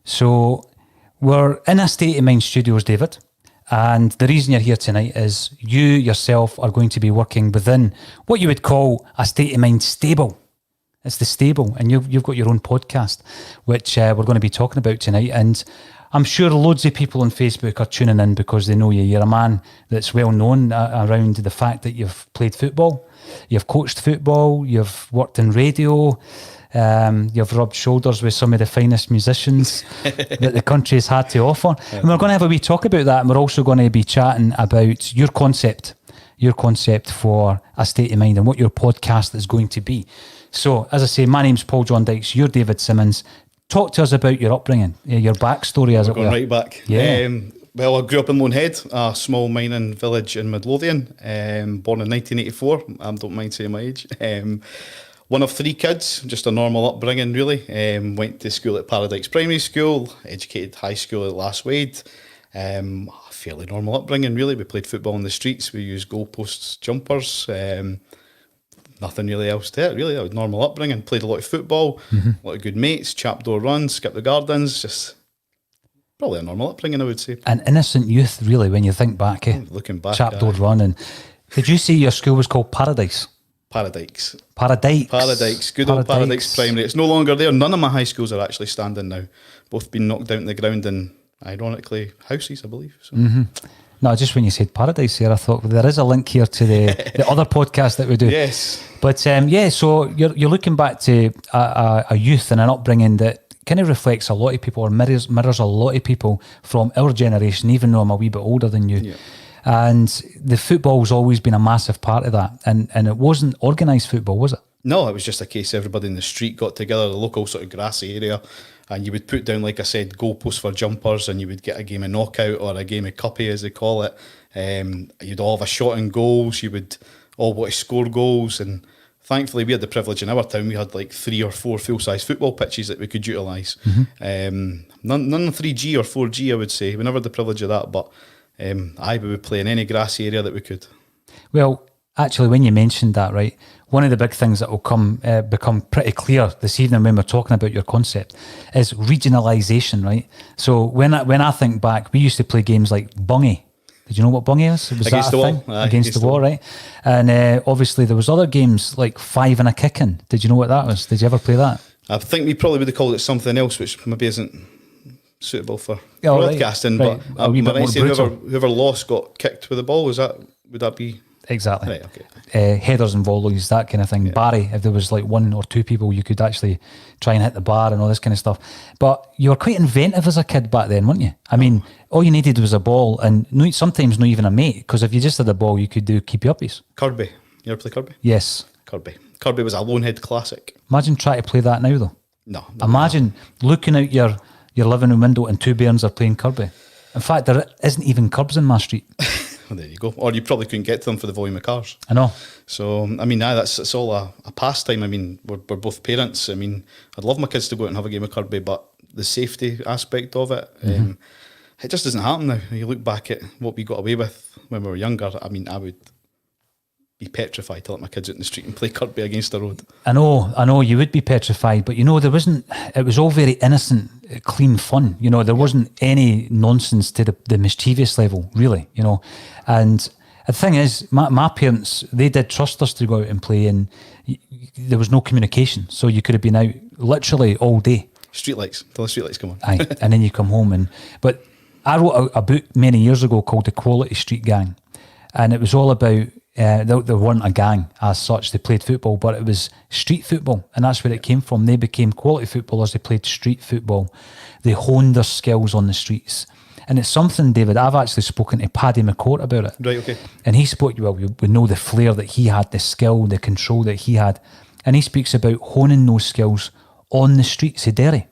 So we're in a State of Mind Studios, David. And the reason you're here tonight is you yourself are going to be working within what you would call a State of Mind stable. It's the stable, and you've got your own podcast, which we're going to be talking about tonight. And I'm sure loads of people on Facebook are tuning in because they know you. You're a man that's well known around the fact that you've played football, you've coached football, you've worked in radio, you've rubbed shoulders with some of the finest musicians that the country has had to offer. And we're going to have a wee talk about that, and we're also going to be chatting about your concept for A State of Mind and what your podcast is going to be. So, as I say, my name's Paul John Dykes, you're David Simmonds. Talk to us about your upbringing, your backstory, as it were. Right back. Yeah. Well, I grew up in Lonehead, a small mining village in Midlothian, born in 1984. I don't mind saying my age. One of three kids, just a normal upbringing, really. Went to school at Paradise Primary School, educated high school at Last Wade. Fairly normal upbringing, really. We played football in the streets. We used goalposts, jumpers. Nothing really else to it, really. That was normal upbringing. Played a lot of football, a lot of good mates, chapdoor runs, skip the gardens. Just probably a normal upbringing, I would say. An innocent youth, really, when you think back. Looking back. Chapdoor run. And did you say your school was called Paradise? Paradise. Good old Paradise Primary. It's no longer there. None of my high schools are actually standing now. Both been knocked down to the ground in, ironically, houses, I believe. So. No, just when you said Paradise here, I thought, well, there is a link here to the other podcast that we do. Yes. But so you're looking back to a youth and an upbringing that kind of reflects a lot of people, or mirrors a lot of people from our generation, even though I'm a wee bit older than you. Yeah. And the football's always been a massive part of that. And it wasn't organised football, was it? No, it was just a case everybody in the street got together, the local sort of grassy area, and you would put down, like I said, goalposts for jumpers, and you would get a game of knockout or a game of cuppy, as they call it. You'd all have a shot in goals. You would all want to score goals, and thankfully we had the privilege in our town. We had like 3 or 4 full-size football pitches that we could utilise. None 3G or 4G, I would say. We never had the privilege of that, but we would play in any grassy area that we could. Well, actually, when you mentioned that, right, one of the big things that will become pretty clear this evening when we're talking about your concept is regionalisation, right? So when I think back, we used to play games like bungy. Did you know what bungy is? Was Against that a the thing? wall. Aye, Against the wall, right? And obviously there was other games like 5 and a kicking. Did you know what that was? Did you ever play that? I think we probably would have called it something else, which maybe isn't suitable for broadcasting. Right. But whoever lost got kicked with the ball. Would that be... Exactly. Right, okay. Headers and volleys, that kind of thing. Yeah. Barry, if there was like 1 or 2 people, you could actually try and hit the bar and all this kind of stuff. But you were quite inventive as a kid back then, weren't you? I mean, all you needed was a ball, and sometimes not even a mate, because if you just had a ball, you could do keepy-uppies. Kirby. You ever play Kirby? Yes. Kirby was a Lonehead classic. Imagine trying to play that now, though. No. Imagine looking out your living room window and 2 bairns are playing Kirby. In fact, there isn't even curbs in my street. Well, there you go. Or you probably couldn't get to them for the volume of cars. I know. So, I mean, it's all a pastime. I mean, we're both parents. I mean, I'd love my kids to go out and have a game of Kirby, but the safety aspect of it, it just doesn't happen now. You look back at what we got away with when we were younger. I mean, I would be petrified to let my kids out in the street and play Kirby against the road. I know you would be petrified, but it was all very innocent, clean fun. There wasn't any nonsense to the mischievous level, really, And the thing is, my parents, they did trust us to go out and play, and there was no communication. So you could have been out literally all day. Streetlights, till the streetlights come on. Aye, and then you come home. But I wrote a book many years ago called The Quality Street Gang, and it was all about, they weren't a gang as such, they played football, but it was street football, and that's where it came from. They became quality footballers, they played street football, they honed their skills on the streets. And it's something, David, I've actually spoken to Paddy McCourt about it. Right, okay. And he spoke, we know the flair that he had, the skill, the control that he had. And he speaks about honing those skills on the streets of Derry.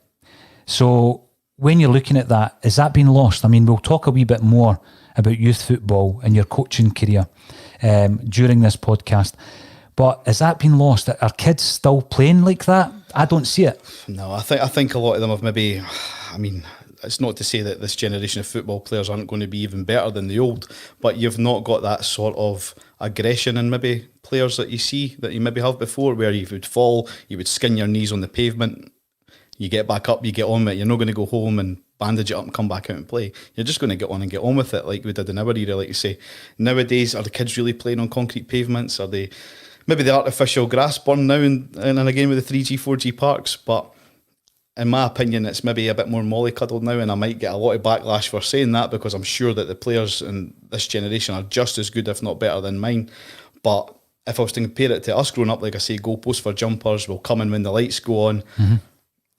So when you're looking at that, is that being lost? I mean, we'll talk a wee bit more about youth football and your coaching career during this podcast. But has that been lost? Are kids still playing like that? I don't see it. No, I think a lot of them have maybe, I mean, it's not to say that this generation of football players aren't going to be even better than the old, but you've not got that sort of aggression in maybe players that you see that you maybe have before, where you would fall, you would skin your knees on the pavement. You get back up, you get on with it. You're not going to go home and bandage it up and come back out and play. You're just going to get on and get on with it like we did in our era, like you say. Nowadays, are the kids really playing on concrete pavements? Are they maybe the artificial grass burn now and again with the 3G, 4G parks? But in my opinion, it's maybe a bit more mollycoddled now, and I might get a lot of backlash for saying that because I'm sure that the players in this generation are just as good, if not better, than mine. But if I was to compare it to us growing up, like I say, goalposts for jumpers will come in when the lights go on.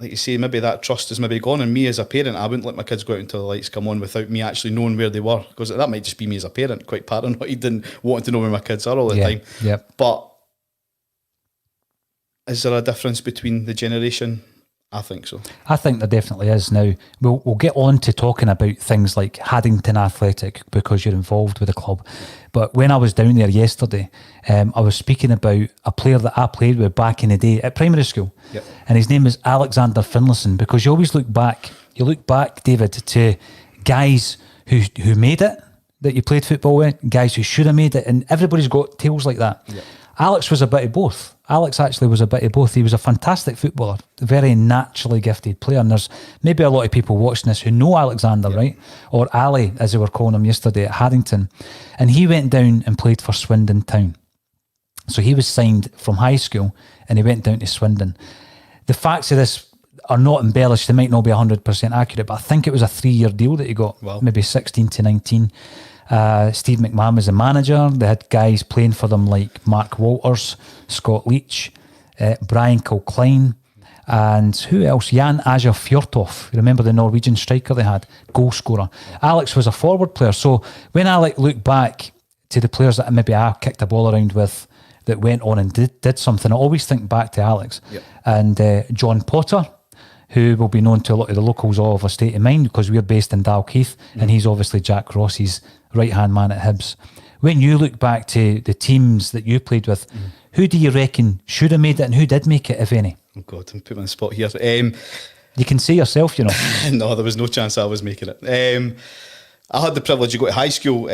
Like you say, maybe that trust is maybe gone. And me as a parent, I wouldn't let my kids go out until the lights come on without me actually knowing where they were, because that might just be me as a parent, quite paranoid and wanting to know where my kids are all the time. Yep. But is there a difference between the generation? I think so. I think there definitely is. Now, we'll get on to talking about things like Haddington Athletic because you're involved with the club. But when I was down there yesterday, I was speaking about a player that I played with back in the day at primary school. Yep. And his name is Alexander Finlayson, because you always look back, David, to guys who made it, that you played football with, guys who should have made it, and everybody's got tales like that. Yep. Alex was a bit of both. Alex actually was a bit of both. He was a fantastic footballer, a very naturally gifted player. And there's maybe a lot of people watching this who know Alexander, right? Or Ali, as they were calling him yesterday at Haddington. And he went down and played for Swindon Town. So he was signed from high school and he went down to Swindon. The facts of this are not embellished. They might not be 100% accurate, but I think it was a 3-year deal that he got, maybe 16 to 19. Steve McMahon was the manager. They had guys playing for them like Mark Walters, Scott Leach, Brian Kilcline, and who else? Jan Aja Fjorthoff. You remember the Norwegian striker they had? Goal scorer. Alex was a forward player. So when I look back to the players that maybe I kicked a ball around with that went on and did something, I always think back to Alex. Yep. And John Potter, who will be known to a lot of the locals of A State of Mind because we're based in Dalkeith, and he's obviously Jack Ross's right-hand man at Hibs. When you look back to the teams that you played with, who do you reckon should have made it and who did make it, if any? Oh God, I'm putting me on the spot here. You can see yourself, you know. No, there was no chance I was making it. I had the privilege to go to high school with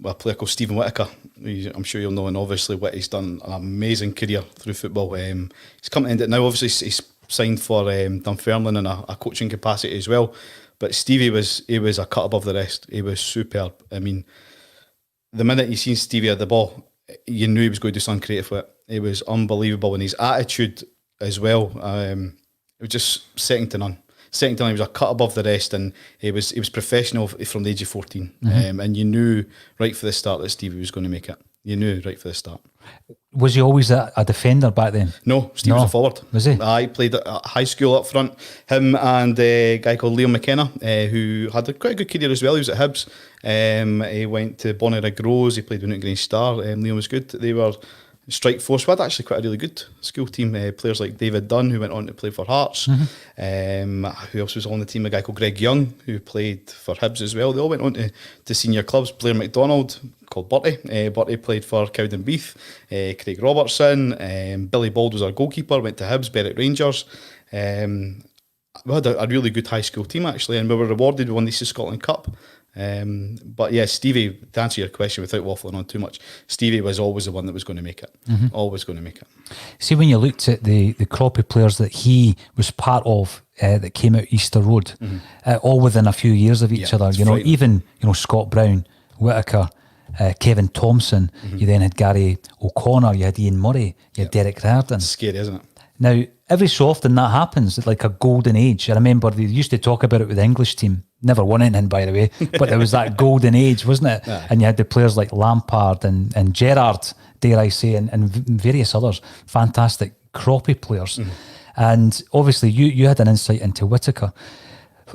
a player called Stephen Whittaker. I'm sure you'll know, and obviously Whitty's done an amazing career through football. He's come to end it now. Obviously, he's signed for Dunfermline in a coaching capacity as well. But Stevie was a cut above the rest. He was superb. I mean, the minute you seen Stevie at the ball, you knew he was going to do something creative with it. It was unbelievable, and his attitude as well. It was just second to none. Second to none. He was a cut above the rest, and he was professional from the age of 14. And you knew right for the start that Stevie was going to make it. You knew right for the start. Was he always a defender back then? No, Steve was a forward. Was he? I played at high school up front. Him and a guy called Liam McKenna, who had quite a good career as well. He was at Hibs. He went to Bonnyrigg Rose. He played with Newton Grange Star. Liam was good. They were Strike Force. We had actually quite a really good school team. Players like David Dunn, who went on to play for Hearts. Who else was on the team? A guy called Greg Young, who played for Hibs as well. They all went on to senior clubs. Blair McDonald, called Bertie. Bertie played for Cowdenbeath. Craig Robertson. Billy Bald was our goalkeeper, went to Hibs, Berwick Rangers. We had a really good high school team actually, and we were rewarded with one of the Scotland Cup. But yeah, Stevie, to answer your question without waffling on too much, Stevie was always the one that was going to make it. Always going to make it. See, when you looked at the crop of players that he was part of that came out Easter Road, all within a few years of each other, even Scott Brown, Whittaker, Kevin Thompson, you then had Gary O'Connor, you had Ian Murray, you had Derek Riordan. It's scary, isn't it? Now, every so often that happens, it's like a golden age. I remember they used to talk about it with the English team. Never won anything, by the way, but there was that golden age, wasn't it? Yeah. And you had the players like Lampard and Gerrard, dare I say, and various others, fantastic croppy players. And obviously you had an insight into Whittaker.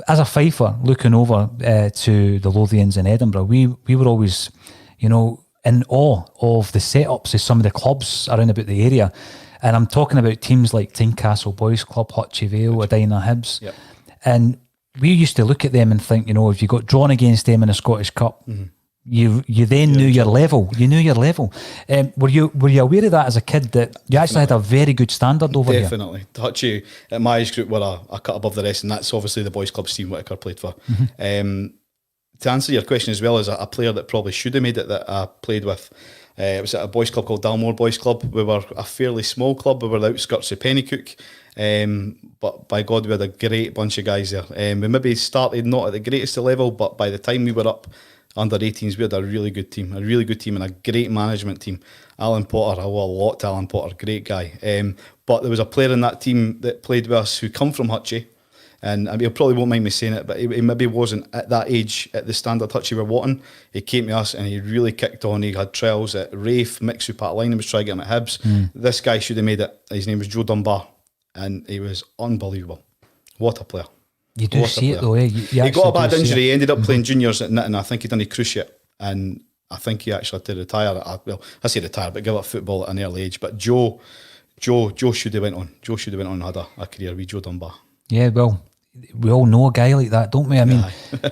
As a Fifer, looking over to the Lothians in Edinburgh, we were always, in awe of the setups of some of the clubs around about the area. And I'm talking about teams like Tynecastle Boys Club, Hutchie Vale, Edina Hibs. Yep. And we used to look at them and think, if you got drawn against them in a Scottish Cup, you then knew your level. You knew your level. Were you aware of that as a kid, that you actually had a very good standard over here? Definitely. Hutchie at my age group were a cut above the rest, and that's obviously the boys club Steve Whittaker played for. To answer your question as well, as a player that probably should have made it that I played with, It was at a boys' club called Dalmore Boys Club. We were a fairly small club. We were the outskirts of Pennycook. But by God, we had a great bunch of guys there. We maybe started not at the greatest of level, but by the time we were up under 18s, we had a really good team and a great management team. Alan Potter, I owe a lot to Alan Potter, great guy. But there was a player in that team that played with us who come from Hutchie, and I mean, he probably won't mind me saying it, but he maybe wasn't at that age at the standard Hutchie were wanting. He came to us and he really kicked on. He had trials at Rafe, Mixu Patline, was trying to get him at Hibs. This guy should have made it. His name was Joe Dunbar, and he was unbelievable. What a player. You do see it though, eh? He got a bad injury. He ended up playing juniors at Nitton. I think he done a cruciate, and I think he actually had to retire. I say retire, but give up football at an early age. But Joe should have went on. Joe should have went on and had a career with Joe Dunbar. Yeah, well, we all know a guy like that, don't we? I mean,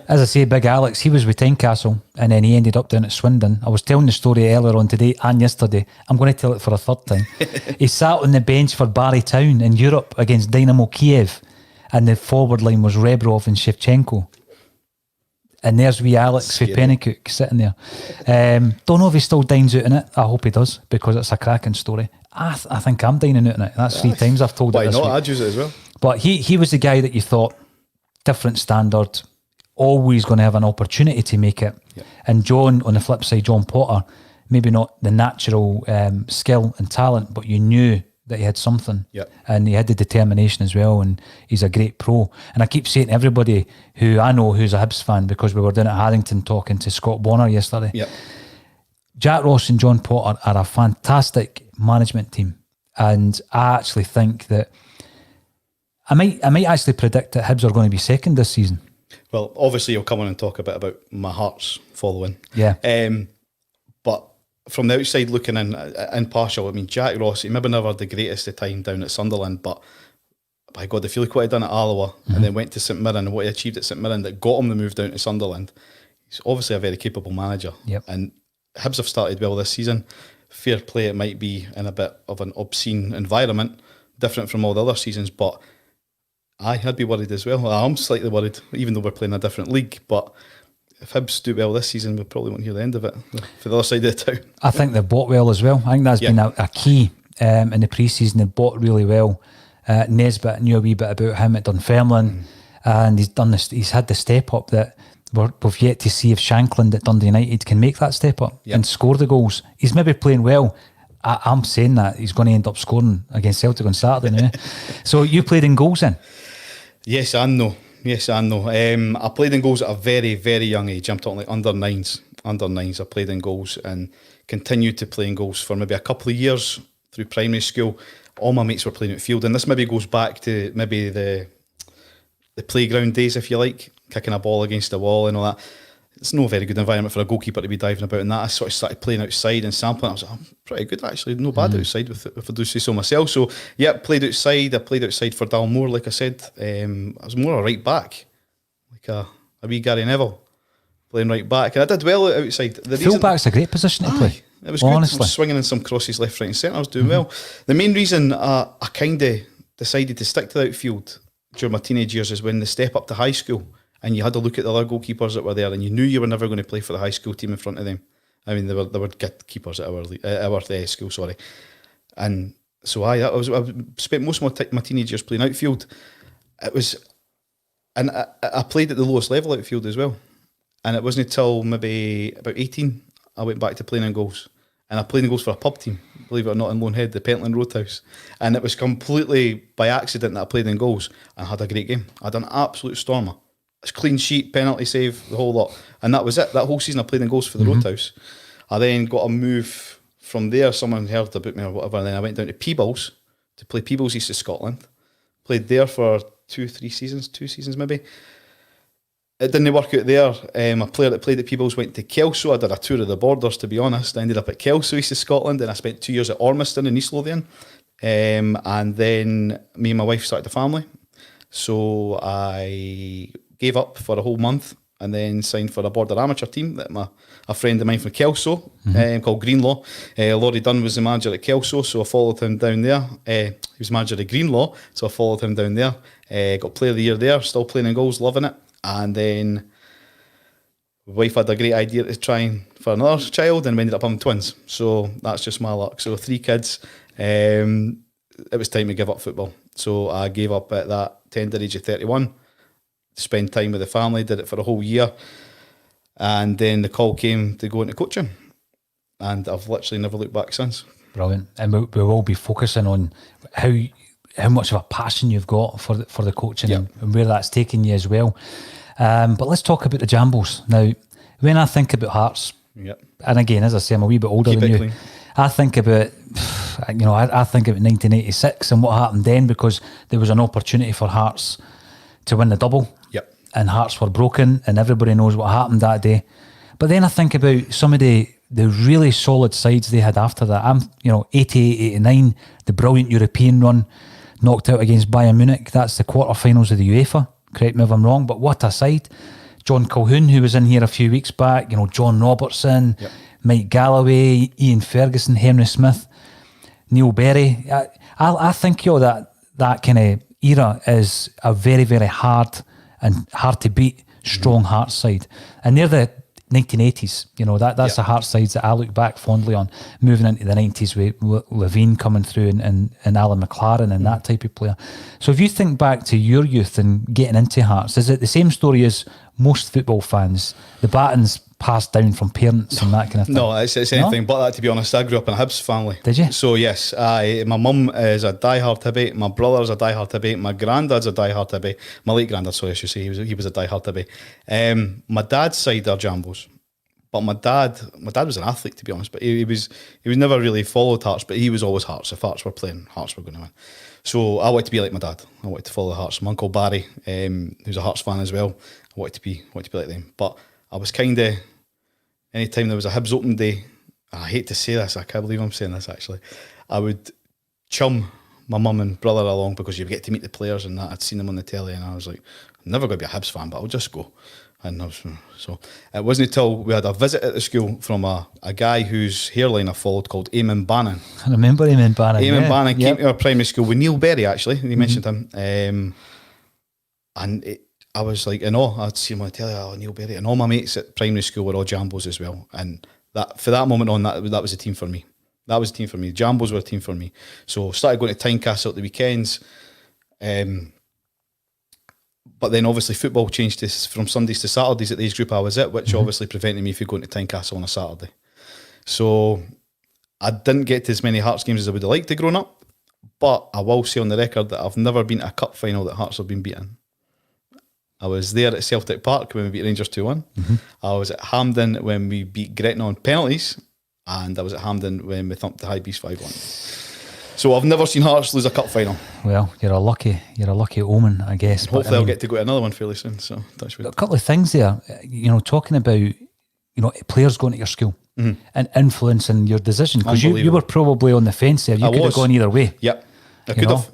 as I say, Big Alex, he was with Tynecastle and then he ended up down at Swindon. I was telling the story earlier on today and yesterday. I'm going to tell it for a third time. He sat on the bench for Barry Town in Europe against Dynamo Kiev, and the forward line was Rebrov and Shevchenko. And there's wee Alex with Pennycook sitting there. Don't know if he still dines out in it. I hope he does, because it's a cracking story. I think I'm dining out in it. That's 3 times I've told it this Why not? week. I'd use it as well. But he was the guy that you thought, different standard, always going to have an opportunity to make it. Yep. And John, on the flip side, John Potter, maybe not the natural skill and talent, but you knew that he had something. Yep. And he had the determination as well, and he's a great pro. And I keep saying to everybody who I know who's a Hibs fan, because we were down at Haddington talking to Scott Bonner yesterday, Yep. Jack Ross and John Potter are a fantastic management team. And I actually think that I might actually predict that Hibs are going to be second this season. Well, obviously you'll come on and talk a bit about my Hearts following. Yeah. But from the outside looking in, impartial, I mean, Jack Ross, he maybe never had the greatest of time down at Sunderland, but by God, if you look what he done at Alloa and then went to St Mirren and what he achieved at St Mirren that got him the move down to Sunderland, he's obviously a very capable manager. Yep. And Hibs have started well this season. Fair play, it might be in a bit of an obscene environment, different from all the other seasons, but I'd be worried as well. I'm slightly worried, even though we're playing a different league, but if Hibs do well this season, we probably won't hear the end of it for the other side of the town. I think they've bought well as well. I think that's been a key in the pre-season. They've bought really well. Nesbitt knew a wee bit about him at Dunfermline, and he's done this. He's had the step up that we've yet to see if Shankland at Dundee United can make that step up and score the goals. He's maybe playing well. I'm saying that he's going to end up scoring against Celtic on Saturday now. So you played in goals then? Yes and no. I played in goals at a very, very young age. I'm talking like under nines. I played in goals and continued to play in goals for maybe a couple of years through primary school. All my mates were playing outfield, and this maybe goes back to maybe the playground days, if you like, kicking a ball against the wall and all that. It's no very good environment for a goalkeeper to be diving about in that. I sort of started playing outside and sampling. I was like, I'm pretty good actually, no bad outside if I do say so myself. So yeah, played outside. I played outside for Dalmore, like I said. I was more a right back, like a wee Gary Neville, playing right back. And I did well outside. Full back's a great position to play. It was honestly good. I was swinging in some crosses left, right and centre. I was doing well. The main reason I kind of decided to stick to the outfield during my teenage years is when the step up to high school and you had to look at the other goalkeepers that were there and you knew you were never going to play for the high school team in front of them. I mean, they were good keepers at our school, sorry. And so I spent most of my teenage years playing outfield. And I played at the lowest level outfield as well. And it wasn't until maybe about 18 I went back to playing in goals. And I played in goals for a pub team, believe it or not, in Lonehead, the Pentland Roadhouse. And it was completely by accident that I played in goals and had a great game. I had an absolute stormer. It's clean sheet, penalty save, the whole lot. And that was it. That whole season I played in goals for the Roadhouse. I then got a move from there. Someone heard about me or whatever. And then I went down to Peebles to play Peebles East of Scotland. Played there for 2 seasons maybe. It didn't work out there. A player that played at Peebles went to Kelso. I did a tour of the borders, to be honest. I ended up at Kelso, East of Scotland, and I spent 2 years at Ormiston in East Lothian. And then me and my wife started a family. So I gave up for a whole month and then signed for a border amateur team that a friend of mine from Kelso called Greenlaw. Laurie Dunn was the manager at Kelso, so I followed him down there. He was manager at Greenlaw, so I followed him down there. Got player of the year there, still playing in goals, loving it. And then my wife had a great idea to try and for another child, and we ended up having twins. So that's just my luck. So 3 kids. It was time to give up football. So I gave up at that tender age of 31. Spend time with the family, did it for a whole year. And then the call came to go into coaching. And I've literally never looked back since. Brilliant. And we will be focusing on how much of a passion you've got for the coaching and where that's taken you as well. But let's talk about the Jambles. Now, when I think about Hearts, and again, as I say, I'm a wee bit older than you. Clean. I think about, I think about 1986 and what happened then, because there was an opportunity for Hearts to win the double. And Hearts were broken, and everybody knows what happened that day. But then I think about some of the really solid sides they had after that. 88, 89, the brilliant European run, knocked out against Bayern Munich. That's the quarterfinals of the UEFA. Correct me if I'm wrong, but what a side. John Calhoun, who was in here a few weeks back, John Robertson, Mike Galloway, Ian Ferguson, Henry Smith, Neil Berry. I think that kind of era is a very, very hard to beat strong Hearts side. And they're the 1980s, that's the Hearts sides that I look back fondly on, moving into the 90s with Levine coming through and Alan McLaren and that type of player. So if you think back to your youth and getting into Hearts, is it the same story as most football fans? The batons passed down from parents and that kind of thing? No, it's anything but that, to be honest. I grew up in a Hibs family. Did you? So yes, my mum is a diehard Hibby, my brother's a diehard Hibby, my granddad's a diehard Hibby, my late granddad, sorry I should say, he was a diehard Hibby. My dad's side are Jambos. But my dad was an athlete, to be honest, but he was never really followed Hearts, but he was always Hearts. If Hearts were playing, Hearts were going to win. So I wanted to be like my dad. I wanted to follow the Hearts. My uncle Barry, who's a Hearts fan as well, I wanted to be like them. But I was kind of, anytime there was a Hibs open day, I hate to say this, I can't believe I'm saying this actually, I would chum my mum and brother along because you get to meet the players and that. I'd seen them on the telly and I was like, I'm never going to be a Hibs fan, but I'll just go. And so it wasn't until we had a visit at the school from a guy whose hairline I followed called Eamon Bannon. I remember Eamon Bannon. Eamon Bannon came to our primary school with Neil Berry, actually. He mentioned him. I was like in awe. I'd seen him on the telly, Neil Berry. And all my mates at primary school were all Jambos as well. And that for that moment on, that was a team for me. That was a team for me. Jambos were a team for me. So started going to Tynecastle at the weekends. But then obviously football changed from Sundays to Saturdays at the age group I was at, which obviously prevented me from going to Tynecastle on a Saturday. So I didn't get to as many Hearts games as I would have liked to growing up, but I will say on the record that I've never been to a cup final that Hearts have been beaten. I was there at Celtic Park when we beat Rangers 2-1. I was at Hampden when we beat Gretna on penalties, and I was at Hampden when we thumped the High Beast 5-1. So I've never seen Hearts lose a cup final. Well, you're a lucky omen, I guess. Hopefully I'll get to go to another one fairly soon. So touch wood. A couple of things there, talking about, players going to your school and influencing your decision, because you were probably on the fence there. You could have gone either way. Yep, I could have.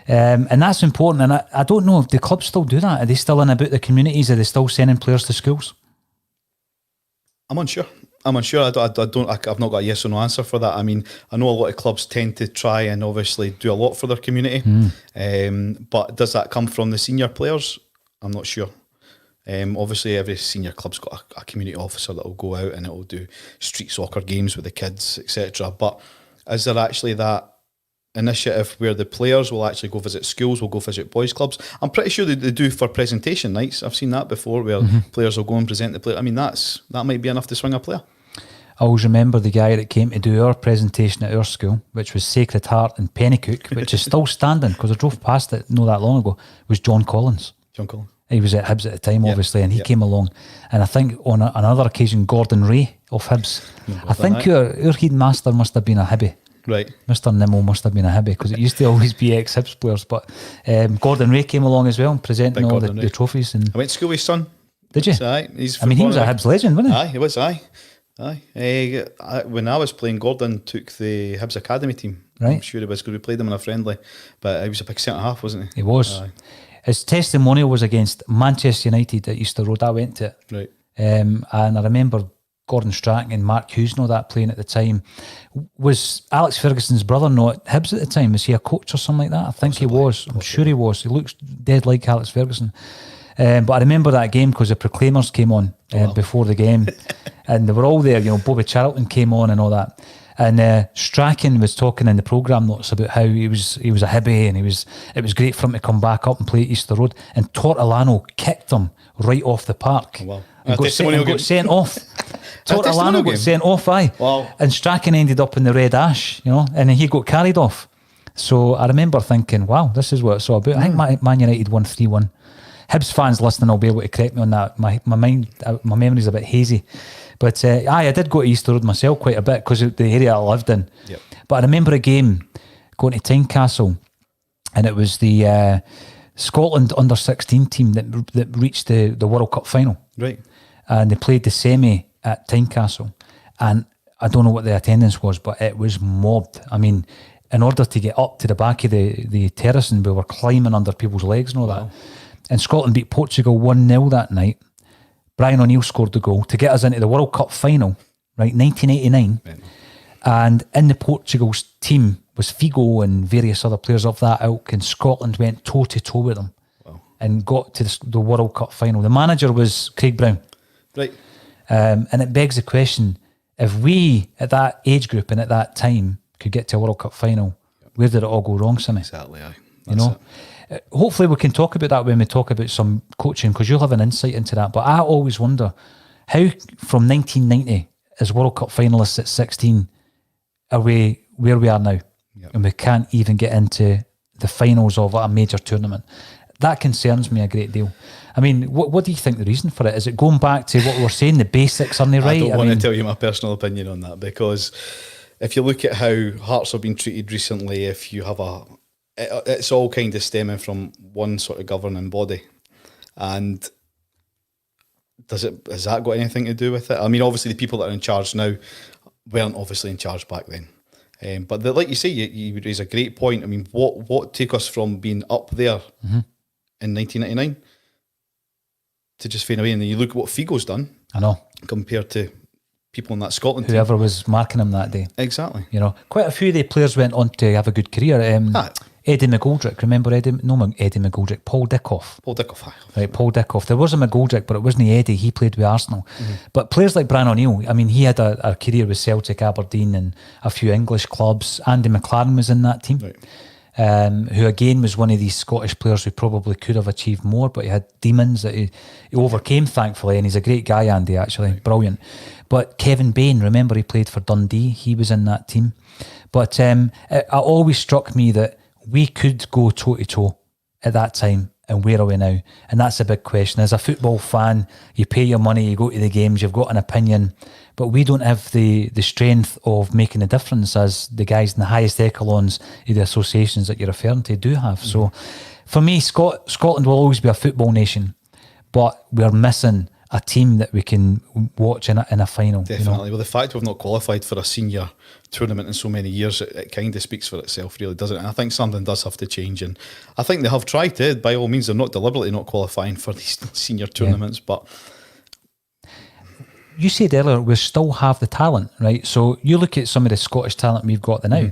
And that's important. And I don't know if the clubs still do that. Are they still in about the communities? Are they still sending players to schools? I'm unsure. I've not got a yes or no answer for that. I mean, I know a lot of clubs tend to try and obviously do a lot for their community. But does that come from the senior players? I'm not sure. Obviously, every senior club's got a community officer that will go out and it will do street soccer games with the kids, etc. But is there actually that initiative where the players will actually go visit schools, will go visit boys' clubs? I'm pretty sure they do for presentation nights. I've seen that before, where players will go and present the player. I mean, that might be enough to swing a player. I always remember the guy that came to do our presentation at our school, which was Sacred Heart in Pennycook, which is still standing because I drove past it not that long ago, was John Collins. John Collins. He was at Hibs at the time, obviously, and he came along. And I think on another occasion, Gordon Ray of Hibs. I think our headmaster must have been a Hibby. Right. Mr. Nimmo must have been a Hibby, because it used to always be ex-Hibs players. But Gordon Ray came along as well, presenting all the trophies. And I went to school with his son. Did you? Aye. He was a Hibs legend, wasn't he? Aye, he was, aye. When I was playing, Gordon took the Hibs Academy team. Right. I'm sure he was, because we played them in a friendly. But he was a big centre-half, wasn't he? He was. Aye. His testimonial was against Manchester United at Easter Road. I went to it. Right. And I remember Gordon Strachan and Mark Hughes, that playing at the time. Was Alex Ferguson's brother not Hibs at the time? Was he a coach or something like that? I think he was. I'm sure he was. He looks dead like Alex Ferguson. But I remember that game because the Proclaimers came on before the game. And they were all there, Bobby Charlton came on and all that. And Strachan was talking in the programme notes about how he was a Hibby, and it was great for him to come back up and play at Easter Road. And Tortolano kicked him right off the park. Oh, wow. And got sent off. Tortolano got sent off, aye. Wow. And Strachan ended up in the red ash, and then he got carried off. So I remember thinking, wow, this is what it's all about. I think Man United won 3-1. Hibs fans listening will be able to correct me on that. My memory's a bit hazy. But I did go to Easter Road myself quite a bit because of the area I lived in. Yep. But I remember a game going to Tynecastle, and it was the Scotland under-16 team that reached the World Cup final. Right. And they played the semi at Tynecastle. And I don't know what the attendance was, but it was mobbed. I mean, in order to get up to the back of the terrace, and we were climbing under people's legs and all that. And Scotland beat Portugal 1-0 that night. Brian O'Neill scored the goal to get us into the World Cup final, right, 1989. Right. And in the Portugal's team was Figo and various other players of that ilk, and Scotland went toe-to-toe with them and got to the World Cup final. The manager was Craig Brown. Right. And it begs the question, if we, at that age group and at that time, could get to a World Cup final, where did it all go wrong, Simmy? Exactly, aye. Hopefully we can talk about that when we talk about some coaching, because you'll have an insight into that. But I always wonder how from 1990 as World Cup finalists at 16 are we where we are now, and we can't even get into the finals of a major tournament. That concerns me a great deal. I mean, what do you think the reason for it is? It going back to what we were saying, the basics aren't they right? I don't want to tell you my personal opinion on that, because if you look at how Hearts have been treated recently, if you have it's all kind of stemming from one sort of governing body. And has that got anything to do with it? I mean, obviously the people that are in charge now weren't obviously in charge back then. But like you say, you raise a great point. I mean, what took us from being up there in 1999 to just fade away? And then you look at what Figo's done. I know. Compared to people in that Scotland team. Whoever was marking him that day. Exactly. Quite a few of the players went on to have a good career. Eddie McGoldrick, remember Eddie McGoldrick, Paul Dickoff. Right, Paul Dickoff. There was a McGoldrick, but it wasn't Eddie. He played with Arsenal. But players like Brian O'Neill, I mean, he had a career with Celtic, Aberdeen, and a few English clubs. Andy McLaren was in that team, who again was one of these Scottish players who probably could have achieved more, but he had demons that he overcame, thankfully, and he's a great guy, Andy, actually, brilliant. But Kevin Bain, remember he played for Dundee, he was in that team. But it always struck me that we could go toe-to-toe at that time, and where are we now? And that's a big question. As a football fan, you pay your money, you go to the games, you've got an opinion, but we don't have the strength of making a difference as the guys in the highest echelons of the associations that you're referring to do have. So for me, Scotland will always be a football nation, but we're missing a team that we can watch in a final. Definitely. Well, the fact we've not qualified for a senior tournament in so many years, it kind of speaks for itself, really, doesn't it? And I think something does have to change, and I think they have tried to. By all means, they're not deliberately not qualifying for these senior tournaments, but you said earlier we still have the talent, right? So you look at some of the Scottish talent we've got now,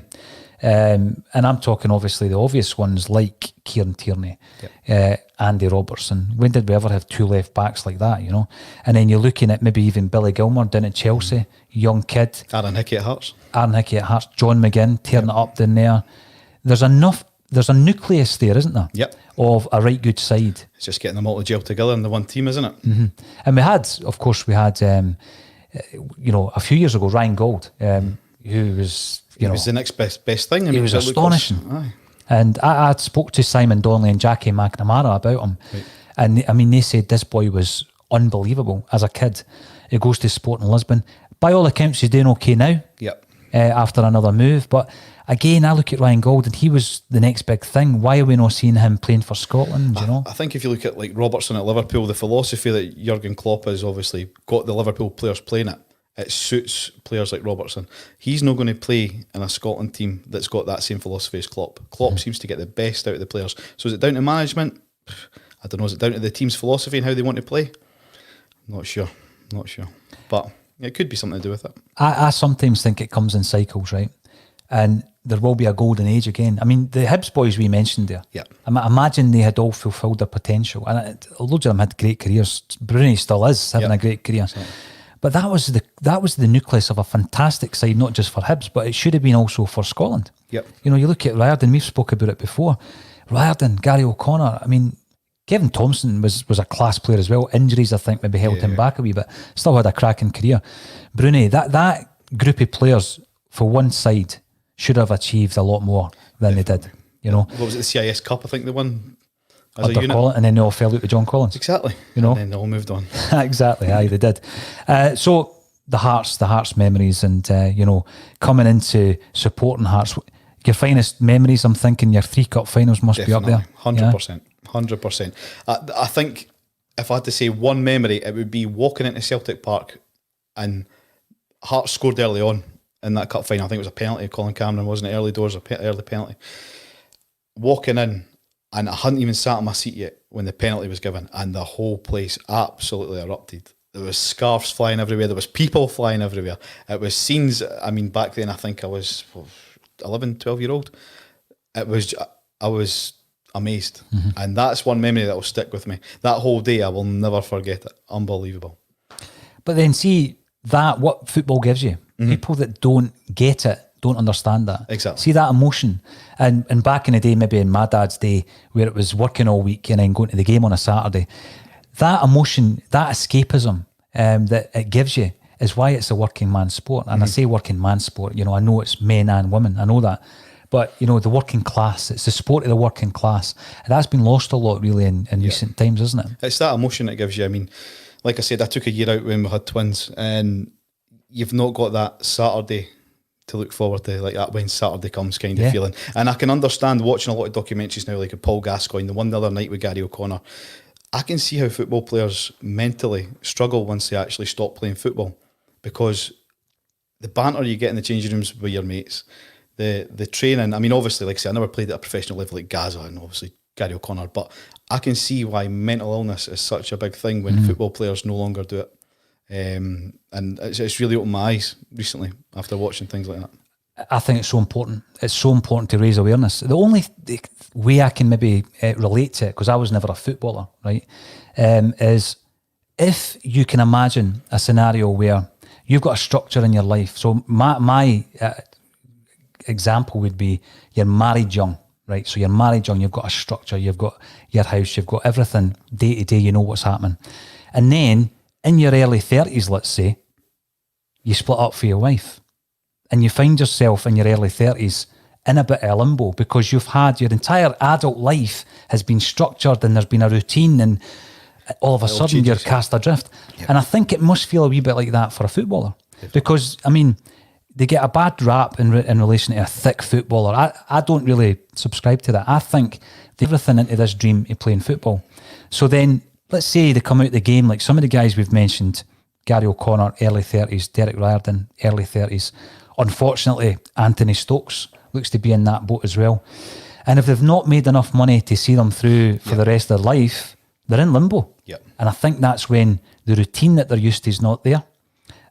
and I'm talking obviously the obvious ones like Kieran Tierney, Andy Robertson. When did we ever have two left backs like that, And then you're looking at maybe even Billy Gilmore down at Chelsea, young kid. Aaron Hickey at Hearts, John McGinn tearing it up down there. There's a nucleus there, isn't there? Yep. Of a right good side. It's just getting them all to gel together in the one team, isn't it? And we had a few years ago, Ryan Gold, who was, he was the next best thing. He was astonishing. And I spoke to Simon Donnelly and Jackie McNamara about him. Right. And I mean, they said this boy was unbelievable as a kid. He goes to Sporting Lisbon. By all accounts, he's doing okay now. Yep. After another move. But again, I look at Ryan Gold and he was the next big thing. Why are we not seeing him playing for Scotland, I think if you look at like Robertson at Liverpool, the philosophy that Jurgen Klopp has obviously got the Liverpool players playing it suits players like Robertson. He's not going to play in a Scotland team that's got that same philosophy as Klopp. Klopp seems to get the best out of the players. So is it down to management? I don't know. Is it down to the team's philosophy and how they want to play? Not sure. But it could be something to do with it. I sometimes think it comes in cycles, right? And there will be a golden age again. I mean, the Hibs boys we mentioned there, I imagine they had all fulfilled their potential. And loads of them had great careers. Bruni still is having a great career. But that was the nucleus of a fantastic side, not just for Hibs, but it should have been also for Scotland. Yep. You know, you look at Riordan, we've spoke about it before. Riordan, Gary O'Connor, I mean, Kevin Thompson was a class player as well. Injuries, I think, maybe held him back a wee bit. Still had a cracking career. Bruni, that group of players for one side should have achieved a lot more than they did. You know, What was it, the CIS Cup, I think they won as a under unit? Collins, and then they all fell out with John Collins. Exactly. You know? And then they all moved on. Exactly, aye, they did. So the Hearts memories, and you know, coming into supporting Hearts, your finest memories. I'm thinking your 3 cup finals must be up there. 100%. I think if I had to say one memory, it would be walking into Celtic Park and Hearts scored early on in that cup final. I think it was a penalty. Colin Cameron, wasn't it? Early doors, early penalty. Walking in, and I hadn't even sat in my seat yet when the penalty was given, and the whole place absolutely erupted. There was scarves flying everywhere. There was people flying everywhere. It was scenes. I mean, back then I think I was 11, 12-year-old. I was amazed. And that's one memory that will stick with me. That whole day, I will never forget it. Unbelievable. But then see that what football gives you. People that don't get it don't understand that. Exactly. See that emotion. And back in the day, maybe in my dad's day, where it was working all week and then going to the game on a Saturday, that emotion, that escapism that it gives you is why it's a working man's sport. And I say working man's sport, you know, I know it's men and women, I know that. But, you know, the working class, it's the sport of the working class. And that's been lost a lot, really, in recent times, isn't it? It's that emotion it gives you. I mean, like I said, I took a year out when we had twins, and you've not got that Saturday to look forward to, like that when Saturday comes kind of feeling. And I can understand watching a lot of documentaries now, like Paul Gascoigne, the one the other night with Gary O'Connor. I can see how football players mentally struggle once they actually stop playing football, because the banter you get in the changing rooms with your mates, the training. I mean, obviously, like I said, I never played at a professional level like Gaza and obviously Gary O'Connor, but I can see why mental illness is such a big thing when football players no longer do it. And it's really opened my eyes recently after watching things like that. I think it's so important. It's so important to raise awareness. The only way I can maybe relate to it, because I was never a footballer, right, is if you can imagine a scenario where you've got a structure in your life. So my example would be you're married young, right? So you're married young, you've got a structure, you've got your house, you've got everything day to day, you know what's happening. And then in your early 30s, let's say, you split up for your wife. And you find yourself in your early 30s in a bit of limbo, because you've had your entire adult life has been structured and there's been a routine, and all of a sudden you're cast adrift. Yep. And I think it must feel a wee bit like that for a footballer. Definitely. Because, I mean, they get a bad rap in relation to a thick footballer. I don't really subscribe to that. I think they've everything into this dream of playing football. So then, let's say they come out of the game, like some of the guys we've mentioned, Gary O'Connor, early 30s, Derek Riordan, early 30s. Unfortunately, Anthony Stokes looks to be in that boat as well. And if they've not made enough money to see them through for the rest of their life, they're in limbo. Yep. And I think that's when the routine that they're used to is not there.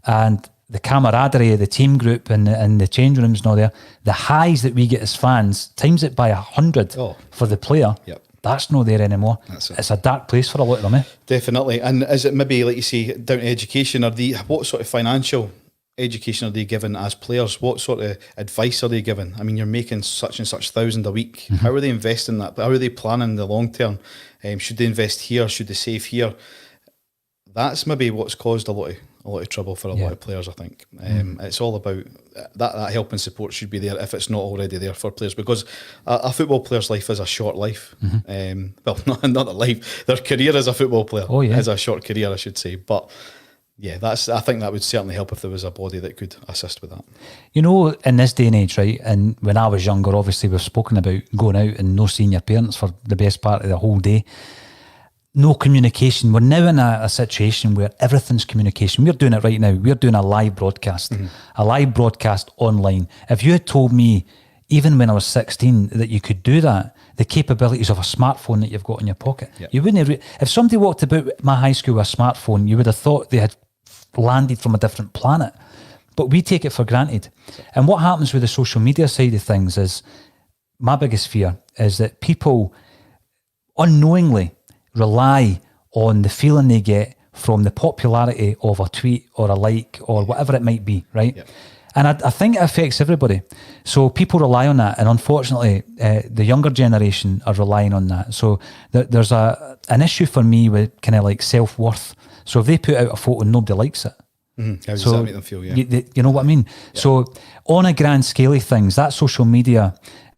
And the camaraderie of the team group and the change room's not there. The highs that we get as fans, times it by 100 for the player. Yep. That's not there anymore. It's a dark place for a lot of them. Definitely. And is it maybe, like you say, down to education? What sort of financial education are they given as players? What sort of advice are they given? I mean, you're making such and such thousand a week. How are they investing that? How are they planning the long term? Should they invest here? Should they save here? That's maybe what's caused a lot of trouble for a lot of players, I think. It's all about that help and support should be there if it's not already there for players, because a football player's life is a short life. Well, not a life. Their career as a football player is a short career, I should say. But yeah, I think that would certainly help if there was a body that could assist with that. You know, in this day and age, right, and when I was younger, obviously we've spoken about going out and no seeing your parents for the best part of the whole day. No communication. We're now in a situation where everything's communication. We're doing it right now. We're doing a live broadcast, a live broadcast online. If you had told me, even when I was 16, that you could do that, the capabilities of a smartphone that you've got in your pocket, you wouldn't have if somebody walked about my high school with a smartphone, you would have thought they had landed from a different planet. But we take it for granted. And what happens with the social media side of things is, my biggest fear is that people unknowingly rely on the feeling they get from the popularity of a tweet or a like or whatever it might be, right? Yep. And I think it affects everybody. So people rely on that. And unfortunately, the younger generation are relying on that. So there's an issue for me with kind of like self-worth. So if they put out a photo and nobody likes it, How does that make them feel? Yeah. you know what I mean? Yeah. So on a grand scale of things, that social media,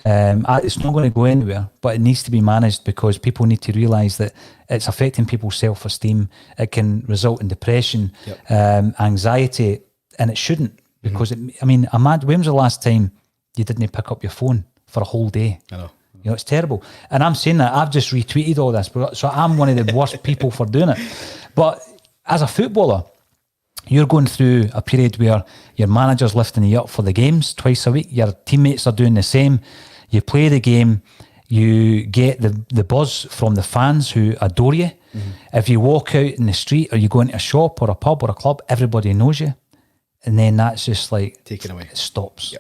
it's not going to go anywhere, but it needs to be managed because people need to realise that it's affecting people's self-esteem. It can result in depression, anxiety, and it shouldn't. Because, imagine, when was the last time you didn't pick up your phone for a whole day? I know. You know, it's terrible. And I'm saying that, I've just retweeted all this, so I'm one of the worst people for doing it. But as a footballer, you're going through a period where your manager's lifting you up for the games twice a week, your teammates are doing the same, you play the game, you get the buzz from the fans who adore you. If you walk out in the street or you go into a shop or a pub or a club, everybody knows you. And then that's just like taken away. It stops,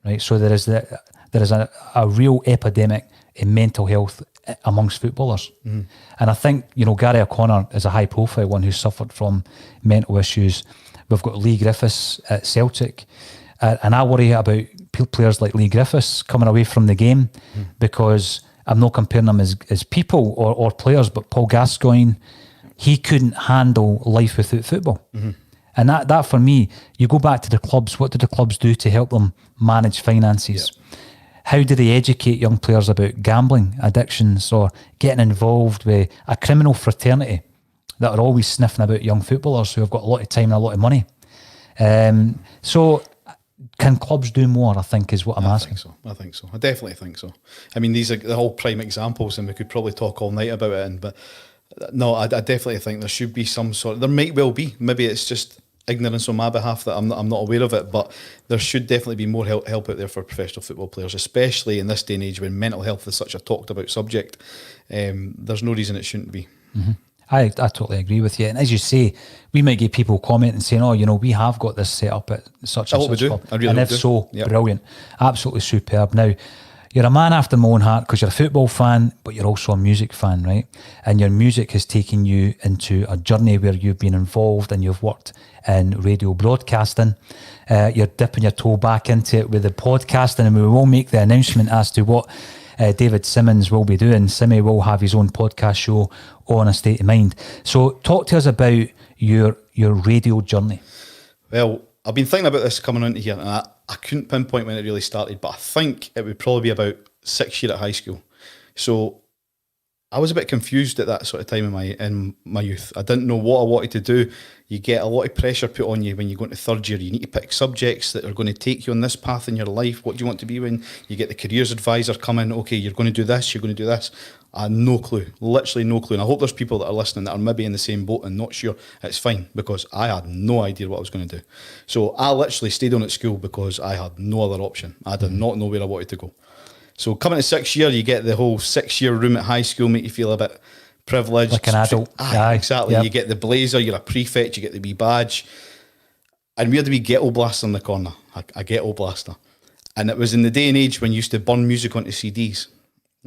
right? So there is a real epidemic in mental health amongst footballers, and I think Gary O'Connor is a high profile one who suffered from mental issues. We've got Lee Griffiths at Celtic, and I worry about players like Lee Griffiths coming away from the game because I'm not comparing them as people or players, but Paul Gascoigne, he couldn't handle life without football. And that for me, you go back to the clubs, what did the clubs do to help them manage finances? How do they educate young players about gambling, addictions, or getting involved with a criminal fraternity that are always sniffing about young footballers who have got a lot of time and a lot of money? So can clubs do more, I think, is what I'm asking. I think so. I definitely think so. I mean, these are the whole prime examples and we could probably talk all night about it. But no, I definitely think there should be some sort, there might well be, maybe it's just ignorance on my behalf that I'm not aware of it, but there should definitely be more help out there for professional football players, especially in this day and age when mental health is such a talked about subject. There's no reason it shouldn't be. I totally agree with you. And as you say, we might get people commenting saying, we have got this set up at such and such club. And if so, brilliant. Absolutely superb. Now, you're a man after my own heart because you're a football fan, but you're also a music fan, right? And your music has taken you into a journey where you've been involved and you've worked in radio broadcasting. You're dipping your toe back into it with the podcasting, and we will make the announcement as to what David Simmonds will be doing. Simmy will have his own podcast show on A State of Mind. So talk to us about your radio journey. Well, I've been thinking about this coming into here, and I couldn't pinpoint when it really started, but I think it would probably be about 6th year at high school. So I was a bit confused at that sort of time in my youth. I didn't know what I wanted to do. You get a lot of pressure put on you when you go into 3rd year. You need to pick subjects that are going to take you on this path in your life. What do you want to be when you get the careers advisor come in? Okay, you're going to do this, you're going to do this. I had no clue, literally no clue. And I hope there's people that are listening that are maybe in the same boat and not sure. It's fine, because I had no idea what I was going to do. So I literally stayed on at school because I had no other option. I did not know where I wanted to go. So coming to 6th year, you get the whole 6-year room at high school, make you feel a bit privileged. Like an adult. Exactly. Yep. You get the blazer, you're a prefect, you get the wee badge. And we had the wee ghetto blaster in the corner, a ghetto blaster. And it was in the day and age when you used to burn music onto CDs.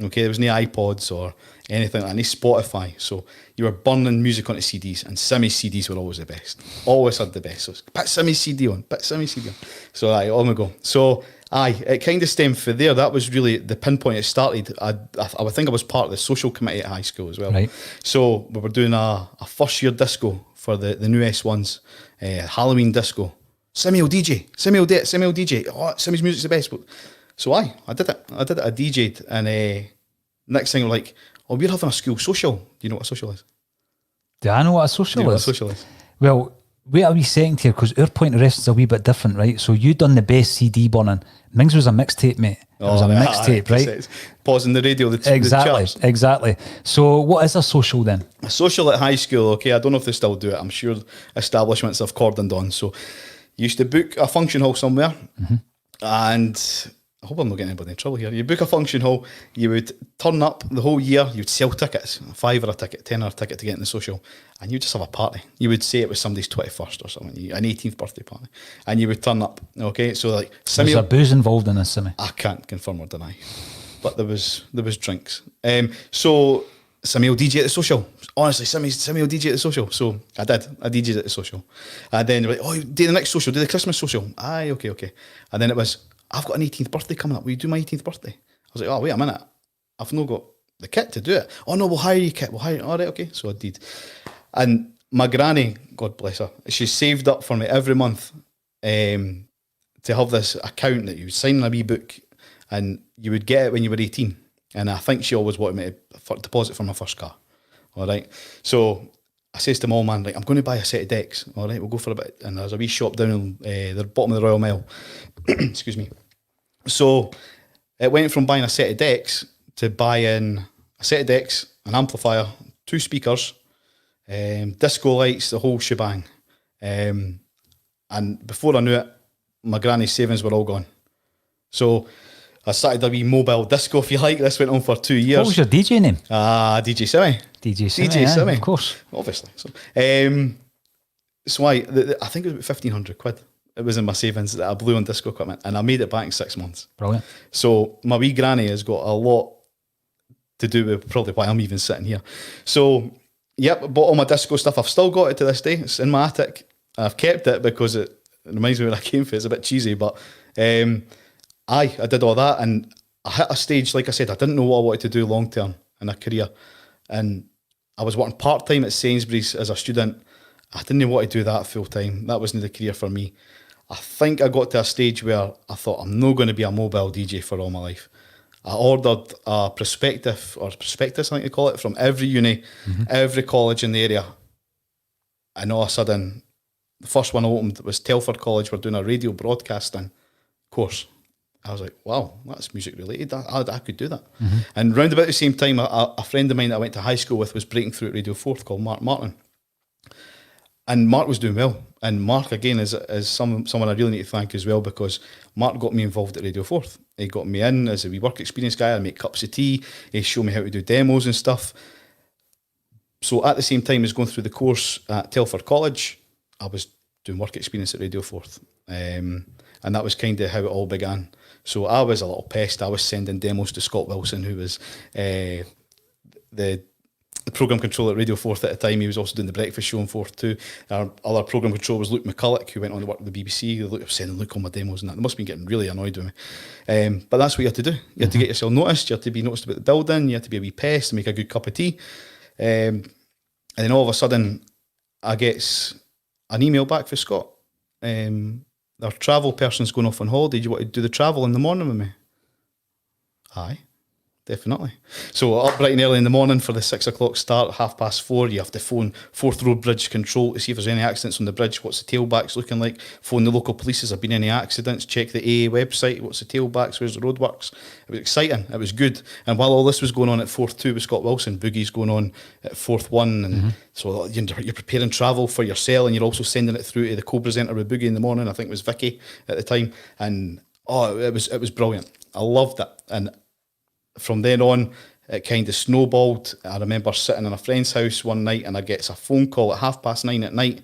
Okay, there was no iPods or anything, and no Spotify. So you were burning music onto CDs, and Simmy's CDs were always the best. Always had the best. So put Simmy's CD on, So on we go. So it kind of stemmed from there. That was really the pinpoint it started. I would think I was part of the social committee at high school as well. Right. So we were doing a first year disco for the new S1s, Halloween disco. Simmy will DJ, Simmy will DJ. Oh, Simmy's music's the best. So I did it. I DJ'd, and next thing we're like, oh, we're having a school social. Do you know what a social is? Do I know what a social is? What a social is? Well, wait a wee second here, because our point of reference is a wee bit different, right? So you done the best CD burning. Mings was a mixtape, mate. It was a mixtape, right? Pausing the radio, Exactly. So what is a social then? A social at high school, okay, I don't know if they still do it. I'm sure establishments have cordoned on. So you used to book a function hall somewhere, and I hope I'm not getting anybody in trouble here. You book a function hall, you would turn up the whole year, you'd sell tickets, $5 a ticket, $10 a ticket to get in the social, and you'd just have a party. You would say it was somebody's 21st or something, an 18th birthday party, and you would turn up, okay? So like, was there booze involved in this, Simmy? I can't confirm or deny, but there was drinks. So Simmy will DJ at the social. Honestly, Simmy will DJ at the social. So I did. I DJed at the social. And then they were like, oh, do the next social, do the Christmas social. Aye, okay. And then it was, I've got an 18th birthday coming up. Will you do my 18th birthday? I was like, oh, wait a minute. I've not got the kit to do it. Oh, no, we'll hire you kit. We'll hire you. All right, okay. So I did. And my granny, God bless her, she saved up for me every month to have this account that you would sign in a wee book and you would get it when you were 18. And I think she always wanted me to deposit for my first car. All right. So I says to my old man, like, I'm going to buy a set of decks. All right, we'll go for a bit. And there's a wee shop down on the bottom of the Royal Mile. Excuse me. So it went from buying a set of decks to buying a set of decks, an amplifier, 2 speakers, disco lights, the whole shebang. And before I knew it, my granny's savings were all gone. So I started a wee mobile disco, if you like. This went on for 2 years. What was your DJ name? DJ Simmy. DJ Simmy, DJ Simmy. of course. Obviously. So I think it was about 1,500 quid. It was in my savings that I blew on disco equipment, and I made it back in 6 months. Brilliant. So my wee granny has got a lot to do with probably why I'm even sitting here. So, yep, I bought all my disco stuff. I've still got it to this day. It's in my attic. I've kept it because it reminds me where I came from. It's a bit cheesy, but I did all that, and I hit a stage, like I said, I didn't know what I wanted to do long term in a career. And I was working part-time at Sainsbury's as a student. I didn't want to do that full-time. That wasn't the career for me. I think I got to a stage where I thought, I'm not going to be a mobile DJ for all my life. I ordered a prospectus, I think they call it, from every uni, every college in the area. And all of a sudden, the first one I opened was Telford College. We're doing a radio broadcasting course. I was like, wow, that's music related. I could do that. And round about the same time, a friend of mine that I went to high school with was breaking through at Radio 4 called Mark Martin. And Mark was doing well. And Mark, again, is someone I really need to thank as well, because Mark got me involved at Radio 4. He got me in as a wee work experience guy. I'd make cups of tea. He showed me how to do demos and stuff. So at the same time as going through the course at Telford College, I was doing work experience at Radio 4. And that was kind of how it all began. So I was a little pest. I was sending demos to Scott Wilson, who was the programme controller at Radio 4 at the time. He was also doing the breakfast show on 4 too. Our other programme controller was Luke McCulloch, who went on to work with the BBC. I was sending Luke all my demos and that. They must have been getting really annoyed with me. But that's what you had to do. You had to get yourself noticed. You had to be noticed about the building. You had to be a wee pest and make a good cup of tea. And then all of a sudden, I get an email back from Scott. Their travel person's going off on holiday. Do you want to do the travel in the morning with me? Aye, definitely. So up bright and early in the morning for the 6 o'clock start, 4:30, you have to phone Forth Road Bridge Control to see if there's any accidents on the bridge, what's the tailbacks looking like, phone the local police, has there been any accidents, check the AA website, what's the tailbacks, where's the roadworks. It was exciting, it was good. And while all this was going on at Forth 2 with Scott Wilson, Boogie's going on at Forth 1, and so you're preparing travel for your cell, and you're also sending it through to the co-presenter with Boogie in the morning. I think it was Vicky at the time, and it was brilliant. I loved it. And from then on, it kind of snowballed. I remember sitting in a friend's house one night, and I get a phone call at 9:30 at night.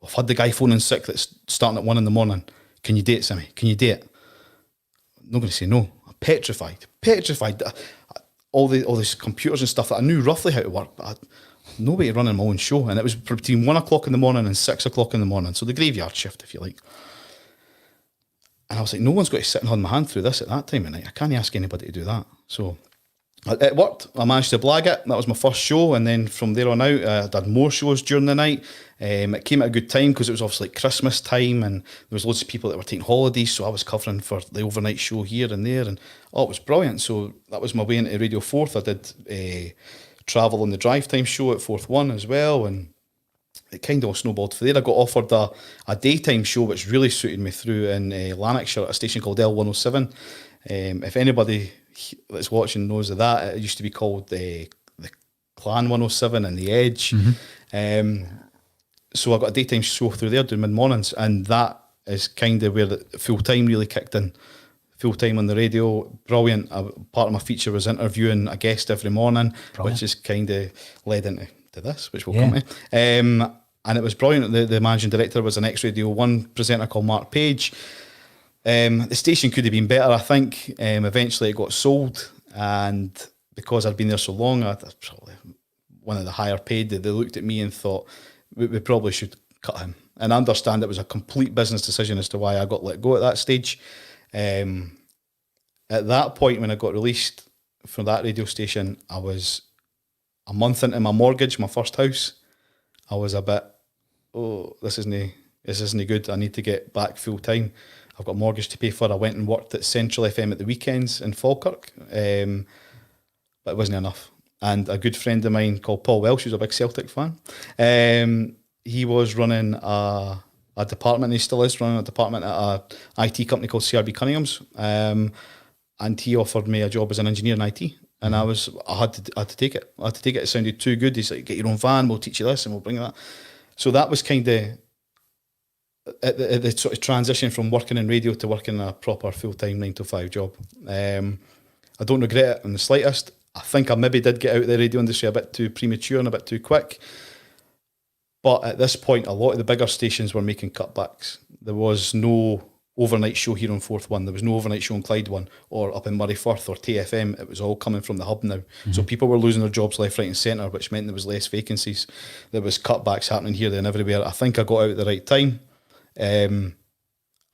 I've had the guy phoning sick that's starting at 1 in the morning. Can you date, Simmy? Can you date? I'm not going to say no. I'm petrified. All these computers and stuff that I knew roughly how to work, but I had no way to run my own show. And it was between 1 o'clock in the morning and 6 o'clock in the morning. So the graveyard shift, if you like. And I was like, no one's got to sit and hold my hand through this at that time of night. I can't ask anybody to do that. So it worked. I managed to blag it. That was my first show. And then from there on out, I did more shows during the night. It came at a good time because it was obviously like Christmas time, and there was loads of people that were taking holidays. So I was covering for the overnight show here and there. And it was brilliant. So that was my way into Radio 4. I did travel on the drive time show at Forth 1 as well. And it kind of all snowballed from there. I got offered a daytime show which really suited me through in Lanarkshire at a station called L107. If anybody that's watching knows of that, it used to be called the Clan 107 and The Edge. So I got a daytime show through there doing mid-mornings, and that is kind of where the full-time really kicked in. Full-time on the radio, brilliant. Part of my feature was interviewing a guest every morning, which is kind of led into this, which we'll come to. And it was brilliant. The managing director was an ex-Radio 1 presenter called Mark Page. The station could have been better, I think. Eventually it got sold, and because I'd been there so long, I was probably one of the higher paid, they looked at me and thought, we probably should cut him. And I understand it was a complete business decision as to why I got let go at that stage. At that point, when I got released from that radio station, I was a month into my mortgage, my first house. I was a bit, this isn't good. I need to get back full time. I've got a mortgage to pay for. I went and worked at Central FM at the weekends in Falkirk, but it wasn't enough. And a good friend of mine called Paul Welsh, who's a big Celtic fan, he was running a department, he still is running a department at a IT company called CRB Cunningham's, and he offered me a job as an engineer in IT. And I had to take it. I had to take it. It sounded too good. He's like, get your own van, we'll teach you this and we'll bring that. So that was kind of the sort of transition from working in radio to working in a proper full-time 9 to 5 job. I don't regret it in the slightest. I think I maybe did get out of the radio industry a bit too premature and a bit too quick. But at this point, a lot of the bigger stations were making cutbacks. There was no overnight show here on Fourth One. There was no overnight show on Clyde One or up in Murray Firth or TFM. It was all coming from the hub now. Mm-hmm. So people were losing their jobs left, right and centre, which meant there was less vacancies. There was cutbacks happening here, there and everywhere. I think I got out at the right time. And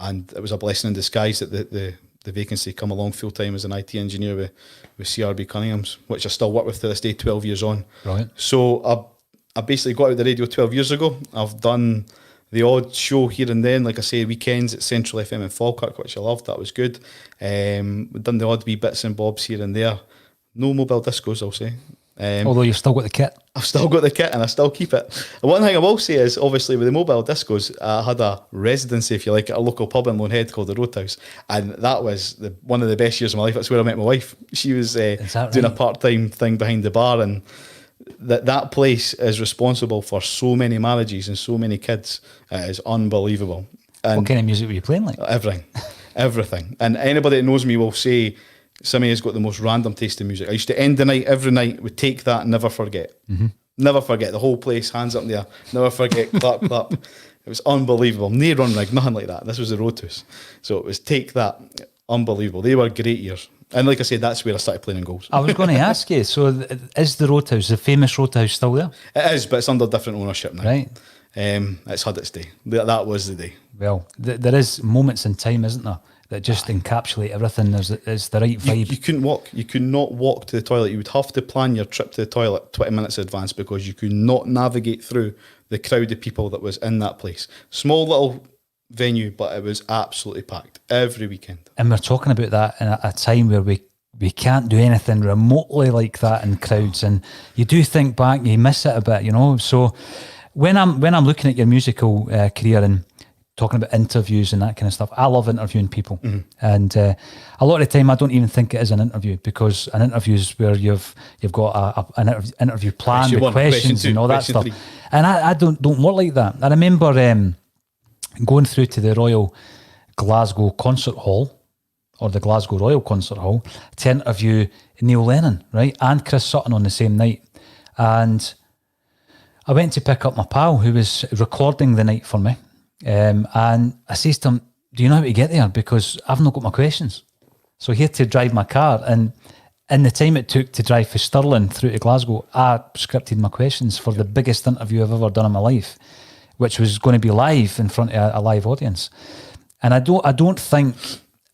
it was a blessing in disguise that the vacancy come along full time as an IT engineer with CRB Cunningham's, which I still work with to this day, 12 years on. Right. So I basically got out of the radio 12 years ago. I've done the odd show here and then, like I say, weekends at Central FM in Falkirk, which I loved. That was good. We've done the odd wee bits and bobs here and there. No mobile discos, I'll say. Although you've still got the kit. I've still got the kit and I still keep it. One thing I will say is, obviously, with the mobile discos, I had a residency, if you like, at a local pub in Lonehead called the Roadhouse. And that was one of the best years of my life. That's where I met my wife. She was doing a part-time thing behind the bar, and that place is responsible for so many marriages and so many kids. It is unbelievable. And what kind of music were you playing like? Everything. And anybody that knows me will say, Simmy has got the most random taste in music. I used to end the night every night with Take That, Never Forget. Mm-hmm. Never forget. The whole place, hands up in the air. Never forget, clap, clap. It was unbelievable. No run rig, nothing like that. This was the Roadhouse. So it was Take That. Unbelievable. They were great years. And like I said, that's where I started playing in goals. I was going to ask you, so is the Roadhouse, the famous Roadhouse, still there? It is, but it's under different ownership now. Right. It's had its day. That was the day. Well, there is moments in time, isn't there, that just encapsulate everything. There's the right vibe. You couldn't walk. You could not walk to the toilet. You would have to plan your trip to the toilet 20 minutes in advance because you could not navigate through the crowd of people that was in that place. Small little venue, but it was absolutely packed every weekend. And we're talking about that in a time where we can't do anything remotely like that in crowds, and you do think back, you miss it a bit, you know. So when I'm looking at your musical career and talking about interviews and that kind of stuff, I love interviewing people. Mm-hmm. And a lot of the time I don't even think it is an interview, because an interview is where you've got an interview plan with questions and all that stuff. 3. And I don't work like that. I remember going through to the Royal Glasgow Concert Hall, or the Glasgow Royal Concert Hall, to interview Neil Lennon, right, and Chris Sutton on the same night. And I went to pick up my pal who was recording the night for me. And I says to him, do you know how to get there? Because I've not got my questions. So he had to drive my car. And in the time it took to drive from Stirling through to Glasgow, I scripted my questions for the biggest interview I've ever done in my life, which was going to be live in front of a live audience. And I don't think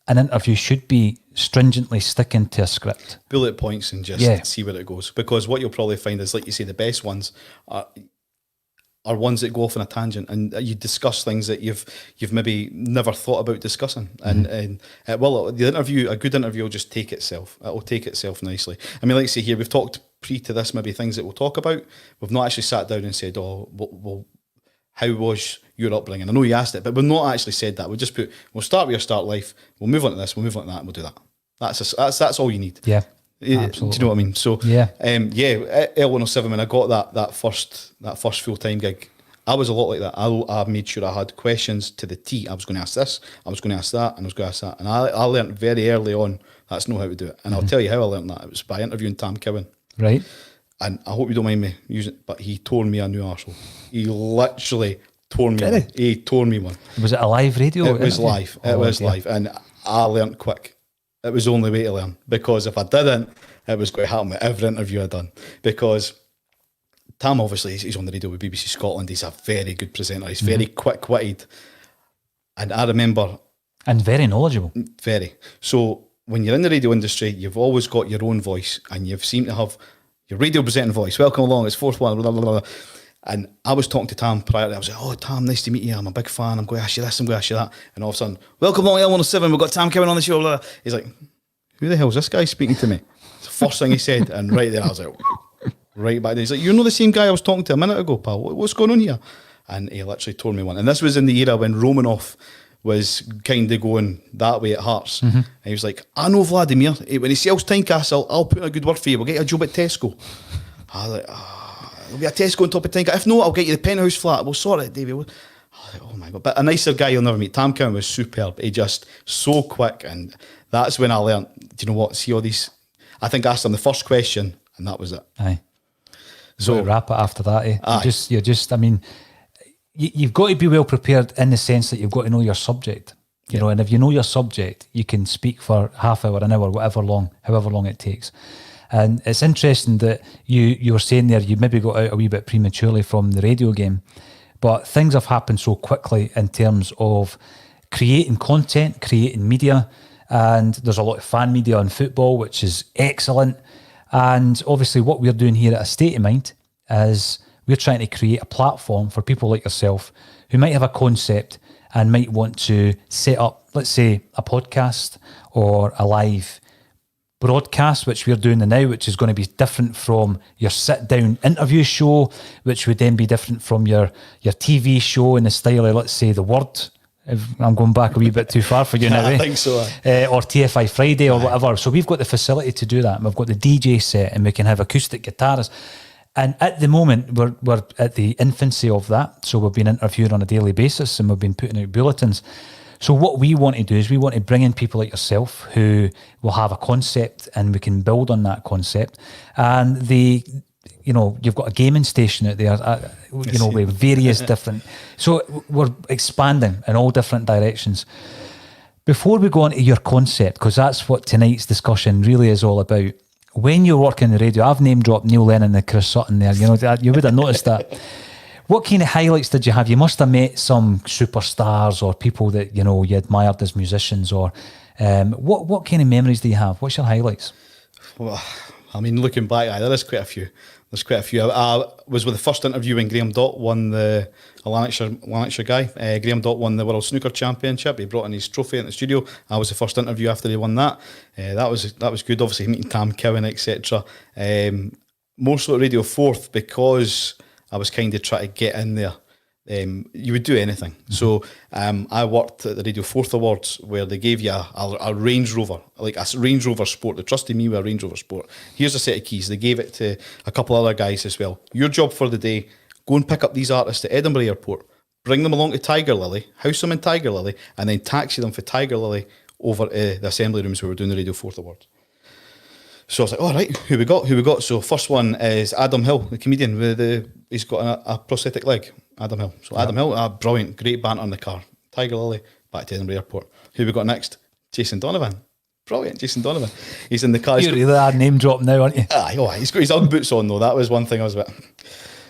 an interview should be stringently sticking to a script. Bullet points and just see where it goes. Because what you'll probably find is, like you say, the best ones are ones that go off on a tangent, and you discuss things that you've maybe never thought about discussing. Mm-hmm. And a good interview will just take itself. It will take itself nicely. I mean, like I say here, we've talked pre to this, maybe things that we'll talk about. We've not actually sat down and said, well, how was your upbringing? I know you asked it, but we've not actually said that. We'll just we'll start with your start life, we'll move on to this, we'll move on to that, and we'll do that. That's all you need. Yeah. Absolutely. Do you know what I mean? So L107, when I got that first full-time gig, I was a lot like that. I made sure I had questions to the T. I was going to ask this, I was going to ask that, and I was going to ask that. And I learned very early on that's not how to do it. And I'll tell you how I learned that. It was by interviewing Tam Cowan. Right. And I hope you don't mind me using it, but he tore me a new arsehole. He literally tore me one. He tore me one. Was it a live radio? It was live. It was live. And I learnt quick. It was the only way to learn, because if I didn't, it was going to happen with every interview I'd done, because Tam, obviously, he's on the radio with BBC Scotland. He's a very good presenter. He's very quick-witted. And I remember... And very knowledgeable. Very. So when you're in the radio industry, you've always got your own voice, and you seem to have your radio presenting voice. Welcome along, it's fourth one, blah, blah, blah. And I was talking to Tam prior to that. I was like, oh, Tam, nice to meet you. I'm a big fan. I'm going to ask you this, I'm going to ask you that. And all of a sudden, welcome along L107. We've got Tam coming on the show. Blah, blah. He's like, who the hell is this guy speaking to me? It's the first thing he said. And right there, I was like... Right back then, he's like, you're not the same guy I was talking to a minute ago, pal. What's going on here? And he literally told me one. And this was in the era when Romanoff was kind of going that way at Hearts. And he was like, I know Vladimir. When he sells Tynecastle, I'll put in a good word for you. We'll get you a job at Tesco. I was like, there'll be a Tesco on top of Tynecastle. If not, I'll get you the penthouse flat. We'll sort it, David. I was like, oh my God. But a nicer guy you'll never meet. Tam Cowan was superb. He just so quick. And that's when I learned, do you know what? See all these... I think I asked him the first question, and that was it. Aye. So wrap it after that, eh? You're just, I mean, you've got to be well prepared in the sense that you've got to know your subject, you know, and if you know your subject, you can speak for half hour, an hour, however long it takes. And it's interesting that you were saying there, you maybe got out a wee bit prematurely from the radio game, but things have happened so quickly in terms of creating content, creating media, and there's a lot of fan media on football, which is excellent. And obviously what we're doing here at A State of Mind is we're trying to create a platform for people like yourself who might have a concept and might want to set up, let's say, a podcast or a live broadcast, which we're doing now, which is going to be different from your sit-down interview show, which would then be different from your TV show in the style of, let's say, The Word. If I'm going back a wee bit too far for you now, I think so. Or TFI Friday or whatever. So we've got the facility to do that. And we've got the DJ set, and we can have acoustic guitars. And at the moment, we're at the infancy of that. So we've been interviewed on a daily basis, and we've been putting out bulletins. So what we want to do is we want to bring in people like yourself who will have a concept, and we can build on that concept. And you've got a gaming station out there, with various different... So we're expanding in all different directions. Before we go on to your concept, because that's what tonight's discussion really is all about, when you're working the radio, I've name-dropped Neil Lennon and Chris Sutton there, you would have noticed that. What kind of highlights did you have? You must have met some superstars or people that, you admired as musicians, or what kind of memories do you have? What's your highlights? Well, I mean, looking back, there is quite a few. There's quite a few. I was with the first interview when Graham Dott won a Lanarkshire guy. Graham Dott won the World Snooker Championship. He brought in his trophy in the studio. I was the first interview after he won that. That was good. Obviously meeting Tam Cowan, etc. More so at Radio 4th, because I was kind of trying to get in there. You would do anything. So I worked at the Radio 4th Awards, where they gave you a Range Rover, like a Range Rover Sport. They trusted me with a Range Rover Sport. Here's a set of keys. They gave it to a couple other guys as well. Your job for the day, go and pick up these artists at Edinburgh Airport, bring them along to Tiger Lily, house them in Tiger Lily, and then taxi them for Tiger Lily over to the assembly rooms where we're doing the Radio 4th Awards. So I was like, all right, who we got? So first one is Adam Hill, the comedian. He's got a prosthetic leg, Adam Hill. So Adam Hill, brilliant, great banter in the car. Tiger Lily, back to Edinburgh Airport. Who we got next? Jason Donovan. Brilliant, Jason Donovan. He's in the car. You're really a name drop now, aren't you? He's got his Ugg boots on, though. That was one thing I was a bit...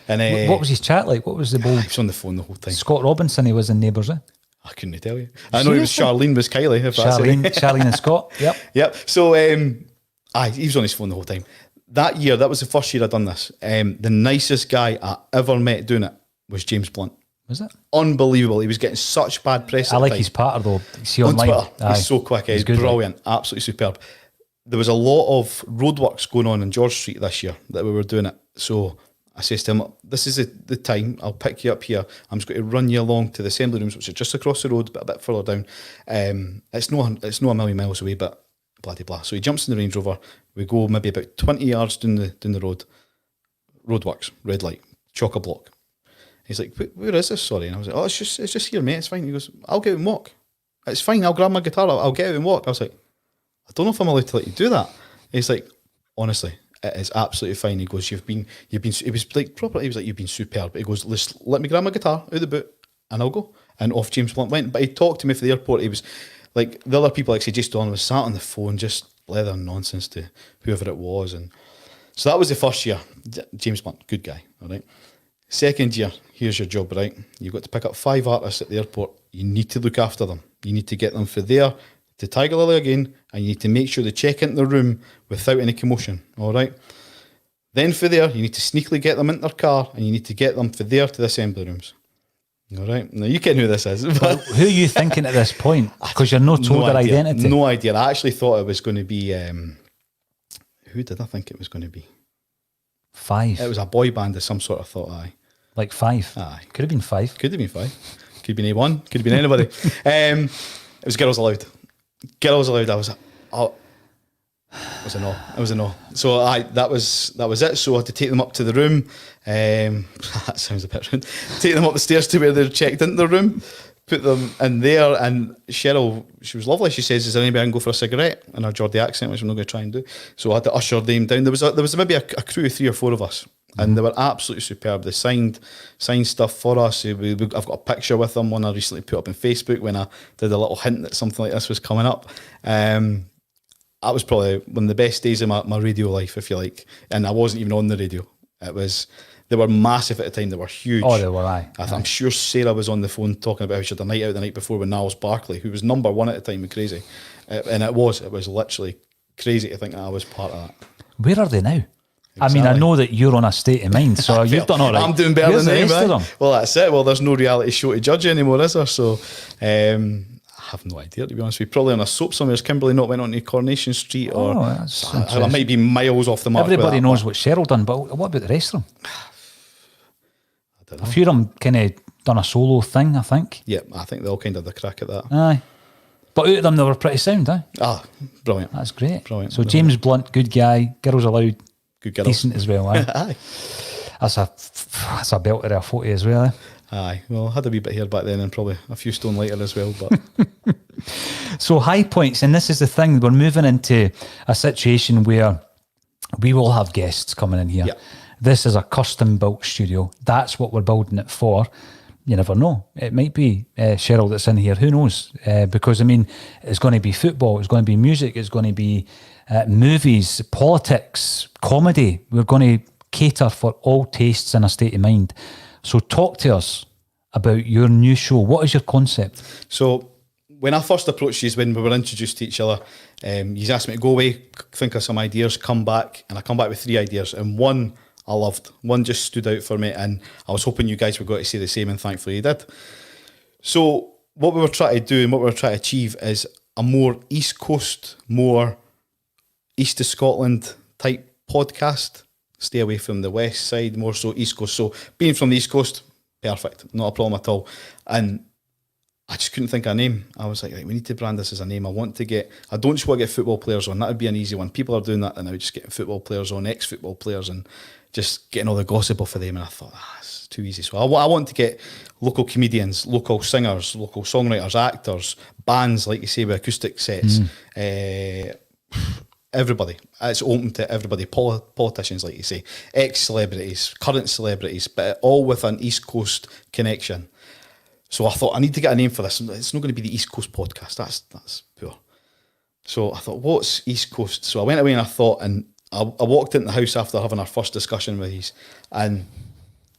And, what was his chat like? What was the bold... He was on the phone the whole time. Scott Robinson, he was in Neighbours, eh? I couldn't tell you. I know it was Charlene was Kylie. If Charlene and Scott, yep. Yep. So, he was on his phone the whole time. That year, that was the first year I'd done this. The nicest guy I ever met doing it was James Blunt. Was it? Unbelievable. He was getting such bad press I at like the time. his patter, though. See on online. Twitter. He's so quick. He's good, brilliant. Right? Absolutely superb. There was a lot of roadworks going on in George Street this year that we were doing it. So I says to him, this is the time. I'll pick you up here. I'm just going to run you along to the assembly rooms, which are just across the road, but a bit further down. It's not a million miles away, but blah, blah, blah. So he jumps in the Range Rover. We go maybe about 20 yards down the road. Roadworks, red light, chock-a-block. He's like, where is this, sorry? And I was like, it's just here, mate, it's fine. He goes, I'll get out and walk. It's fine, I'll grab my guitar, I'll get out and walk. I was like, I don't know if I'm allowed to let you do that. He's like, honestly, it is absolutely fine. He goes, you've been, it was like, properly, he was like, you've been superb. He goes, let me grab my guitar out the boot and I'll go. And off James Blunt went. But he talked to me for the airport. He was like, the other people, like say, Jason Donovan was sat on the phone, just blethering nonsense to whoever it was. And so that was the first year. James Blunt, good guy, all right. Second year, here's your job, right? You've got to pick up 5 artists at the airport. You need to look after them. You need to get them from there to Tiger Lily again, and you need to make sure they check into the room without any commotion, all right? Then for there, you need to sneakily get them into their car, and you need to get them from there to the assembly rooms. All right? Now, you can know who this is. But who are you thinking at this point? Because you're not told their identity. No idea. I actually thought it was going to be... who did I think it was going to be? 5. It was a boy band of some sort, I thought, aye. Like 5? Aye. Could have been 5. Could have been 5. Could have been A1. Could have been anybody. It was Girls Aloud. Girls Aloud, I was... Oh, it was a no. It was a no. So that was it. So I had to take them up to the room. That sounds a bit rude. Take them up the stairs to where they're checked into the room, put them in there, and Cheryl, she was lovely. She says, "Is there anybody I can go for a cigarette?" in her Geordie accent, which I'm not going to try and do. So I had to usher them down. There was maybe a crew of 3 or 4 of us, and they were absolutely superb. They signed stuff for us. I've got a picture with them, one I recently put up on Facebook when I did a little hint that something like this was coming up. That was probably one of the best days of my radio life, if you like. And I wasn't even on the radio. They were massive at the time. They were huge. Oh, they were, aye. I'm sure Sarah was on the phone talking about how she had a night out the night before with Niles Barkley, who was number 1 at the time, and crazy. And it was literally crazy to think that I was part of that. Where are they now? Exactly. I mean, I know that you're on a state of mind, so you've done all right. I'm doing better Where's than the rest of them. them? Well, that's it. Well, there's no reality show to judge anymore, is there? So, I have no idea, to be honest with you. Probably on a soap somewhere. Has Kimberly not went on to Coronation Street? Or I might be miles off the mark. Everybody knows what Cheryl done, but what about the rest of them? I don't know. A few of them kind of done a solo thing, I think. Yeah, I think they all kind of had a crack at that. Aye. But out of them, they were pretty sound, eh? Brilliant. That's great. Brilliant. So James Blunt, good guy. Girls Aloud, Good girls. decent as well, eh? Aye. That's a belter of a 40 as well, eh? Aye. Well, I had a wee bit here back then and probably a few stone later as well. But So high points, and this is the thing, we're moving into a situation where we will have guests coming in here. Yeah. This is a custom built studio. That's what we're building it for. You never know. It might be Cheryl that's in here. Who knows? Because, I mean, it's going to be football. It's going to be music. It's going to be movies, politics, comedy. We're going to cater for all tastes and a state of mind. So talk to us about your new show. What is your concept? So when I first approached you, when we were introduced to each other, you asked me to go away, think of some ideas, come back. And I come back with 3 ideas. And one I loved. One just stood out for me, and I was hoping you guys were going to say the same, and thankfully you did. So what we were trying to do and what we were trying to achieve is a more East Coast, more East of Scotland type podcast. Stay away from the West side, more so East Coast. So being from the East Coast, perfect, not a problem at all. And I just couldn't think of a name. I was like, right, we need to brand this as a name. I don't just want to get football players on. That would be an easy one. People are doing that now, just getting football players on, ex-football players, and just getting all the gossip off of them. And I thought, it's too easy. So I want to get local comedians, local singers, local songwriters, actors, bands, like you say, with acoustic sets. Everybody. It's open to everybody. Politicians, like you say, ex-celebrities, current celebrities, but all with an East Coast connection. So I thought, I need to get a name for this. It's not going to be the East Coast podcast. That's poor. So I thought, what's East Coast? So I went away and I thought, and I walked into the house after having our first discussion with these, and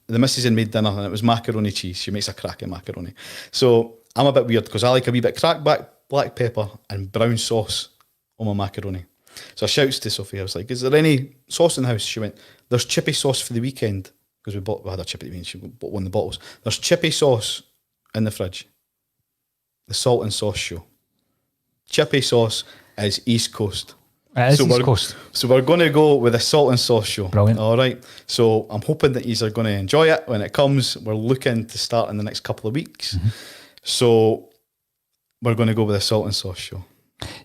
the missus had made dinner, and it was macaroni cheese. She makes a cracking macaroni. So I'm a bit weird because I like a wee bit cracked black pepper and brown sauce on my macaroni. So I shouts to Sophie, I was like, is there any sauce in the house? She went, there's chippy sauce for the weekend, because we had a chippy at the weekend. She bought one of the bottles. There's chippy sauce in the fridge. The Salt and Sauce Show. Chippy sauce is East Coast. It is East Coast. So we're going to go with the Salt and Sauce Show. Brilliant. All right. So I'm hoping that you are going to enjoy it when it comes. We're looking to start in the next couple of weeks. Mm-hmm. So we're going to go with the Salt and Sauce Show.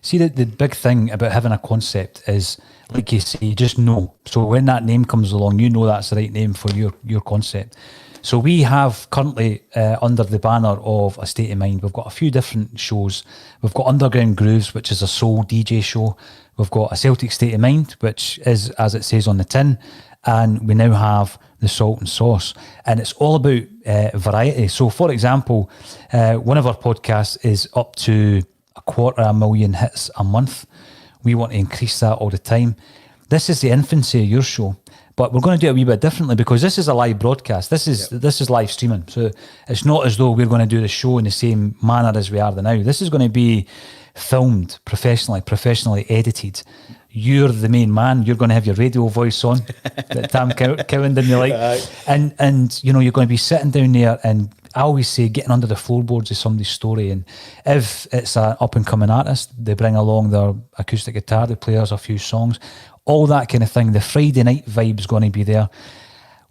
See, the big thing about having a concept is, like you say, you just know. So when that name comes along, you know that's the right name for your concept. So we have currently under the banner of A State of Mind, we've got a few different shows. We've got Underground Grooves, which is a soul DJ show. We've got A Celtic State of Mind, which is, as it says on the tin. And we now have the Salt and Sauce. And it's all about variety. So, for example, one of our podcasts is up to 250,000 hits a month. We want to increase that all the time. This is the infancy of your show, but we're going to do it a wee bit differently because this is a live broadcast. This is live streaming. So it's not as though we're going to do the show in the same manner as we are now. This is going to be filmed professionally edited. You're the main man. You're going to have your radio voice on that Tam Cowan didn't like. And you know, you're going to be sitting down there, and I always say getting under the floorboards of somebody's story. And if it's an up-and-coming artist, they bring along their acoustic guitar, they play us a few songs, all that kind of thing. The Friday night vibe's going to be there.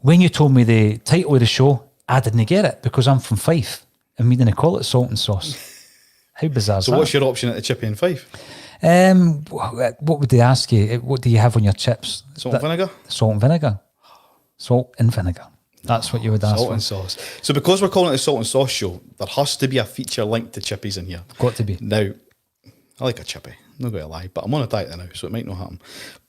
When you told me the title of the show, I didn't get it because I'm from Fife and we didn't call it Salt and Sauce. How bizarre is that? So what's your option at the Chippy in Fife? What would they ask you? What do you have on your chips? Salt and vinegar? Salt and vinegar. Salt and vinegar. That's what you would ask Salt for. and sauce. So because we're calling it a Salt and Sauce show, there has to be a feature linked to chippies in here. Got to be. Now, I like a chippy, I'm not going to lie, but I'm on a diet now, so it might not happen.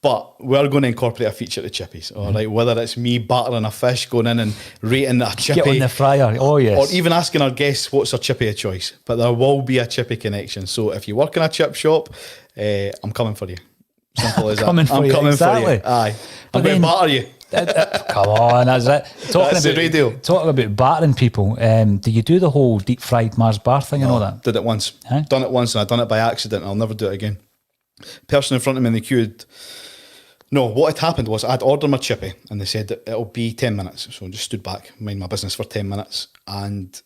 But we're going to incorporate a feature to chippies, all right? Whether it's me battering a fish, going in and rating a chippy. Get on the fryer, oh yes. Or even asking our guests what's their chippy of choice. But there will be a chippy connection. So if you work in a chip shop, I'm coming for you. Simple as that. I'm coming for you. Aye. I'm going to batter you. Come on, that's it. That's the radio. Talking about battering people, do you do the whole deep fried Mars bar thing and all that? Did it once. Huh? Done it once and I done it by accident and I'll never do it again. Person in front of me in the queue no, what had happened was I'd ordered my chippy and they said that it'll be 10 minutes. So I just stood back, mind my business for 10 minutes. And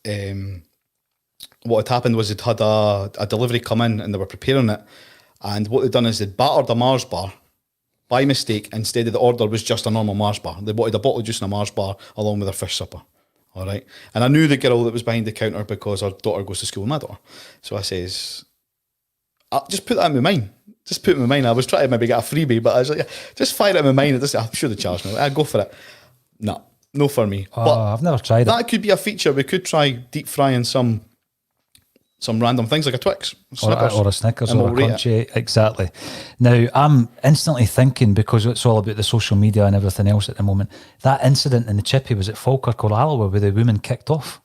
what had happened was they'd had a delivery come in and they were preparing it. And what they'd done is they'd battered a Mars bar by mistake. Instead of the order was just a normal Mars bar. They wanted a bottle of juice and a Mars bar along with their fish supper. All right. And I knew the girl that was behind the counter because her daughter goes to school with my daughter. So I says, just put that in my mind. Just put it in my mind. I was trying to maybe get a freebie, but I was like, just fire it in my mind. I'm sure they charge me. I'd go for it. No for me. Oh, but I've never tried it. That could be a feature. We could try deep frying some random things like a Twix, Snickers, or a Snickers, and or we'll a rate it. Crunchy. Exactly. Now, I'm instantly thinking, because it's all about the social media and everything else at the moment, that incident in the Chippy was at Falkirk or Alloa where the woman kicked off.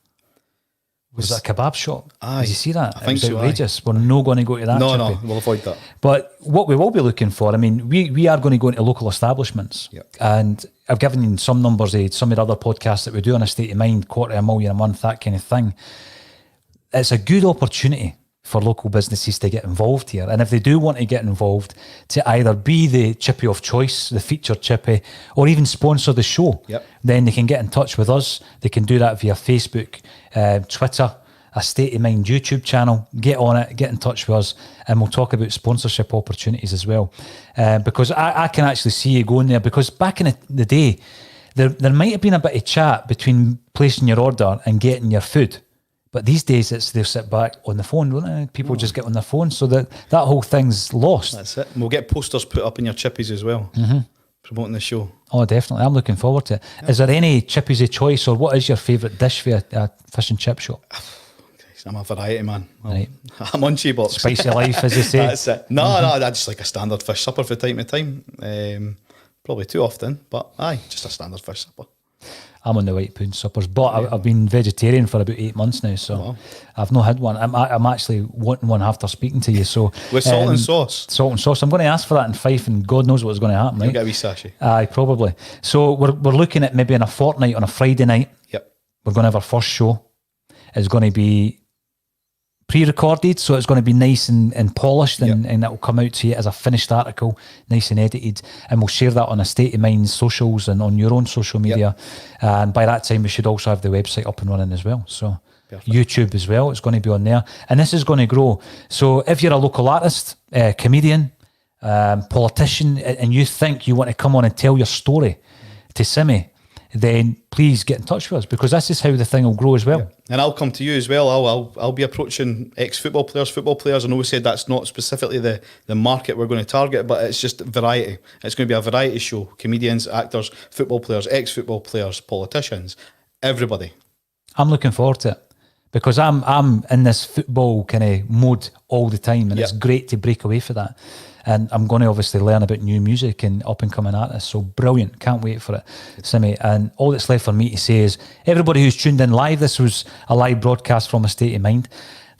Was it a kebab shop? Aye. Did you see that? I think it was so, outrageous. We're not going to go to that No, Chippy. we'll avoid that. But what we will be looking for, I mean, we are going to go into local establishments. Yep. And I've given you some numbers of some of the other podcasts that we do on A State of Mind, $250,000 a month, that kind of thing. It's a good opportunity for local businesses to get involved here. And if they do want to get involved, to either be the chippy of choice, the featured chippy, or even sponsor the show, Yep. then they can get in touch with us. They can do that via Facebook, Twitter, A State of Mind YouTube channel. Get on it, get in touch with us, and we'll talk about sponsorship opportunities as well. Because I can actually see you going there, because back in the day, there might have been a bit of chat between placing your order and getting your food. But these days, they'll sit back on the phone, don't they? People just get on their phone, so that whole thing's lost. That's it. And we'll get posters put up in your chippies as well, promoting the show. Oh, definitely. I'm looking forward to it. Yeah. Is there any chippies of choice, or what is your favourite dish for a fish and chip shop? I'm a variety man. Right. I'm on box. Spicy life, as they say. That's it. No, I just like a standard fish supper from time to time. Probably too often, but aye, just a standard fish supper. I'm on the white pound suppers, but I've been vegetarian for about 8 months now, so wow. I've not had one. I'm actually wanting one after speaking to you. So with salt and sauce. Salt and sauce. I'm going to ask for that in Fife, and God knows what's going to happen. You'll Right? get a wee sachet. Aye, probably. So we're looking at maybe in a fortnight on a Friday night. Yep. We're going to have our first show. It's going to be pre-recorded, so it's going to be nice and polished, and it will come out to you as a finished article, nice and edited, and we'll share that on A State of Mind's socials and on your own social media. And by that time, we should also have the website up and running as well. So perfect. YouTube as well, it's going to be on there, and this is going to grow. So if you're a local artist, comedian, politician, and you think you want to come on and tell your story to Simmy, then please get in touch with us, because this is how the thing will grow as well. And I'll come to you as well. I'll be approaching ex-football players. I know we said that's not specifically the market we're going to target, but it's just variety. It's going to be a variety show. Comedians, actors, football players, ex-football players, politicians, everybody. I'm looking forward to it, because I'm in this football kind of mode all the time, and it's great to break away for that. And I'm going to obviously learn about new music and up-and-coming artists. So brilliant. Can't wait for it, Simmy. And all that's left for me to say is, everybody who's tuned in live, this was a live broadcast from A State of Mind.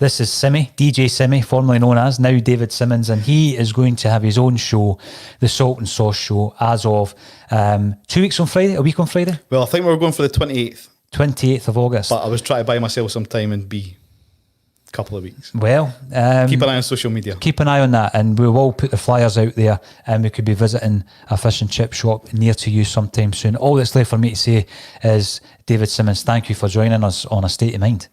This is Simmy, DJ Simmy, formerly known as, now David Simmonds, and he is going to have his own show, the Salt and Sauce Show, as of 2 weeks on Friday, a week on Friday? Well, I think we were going for the 28th. 28th of August. But I was trying to buy myself some time and be a couple of weeks. Well, keep an eye on social media. Keep an eye on that, and we will put the flyers out there, and we could be visiting a fish and chip shop near to you sometime soon. All that's left for me to say is, David Simmonds, thank you for joining us on A State of Mind.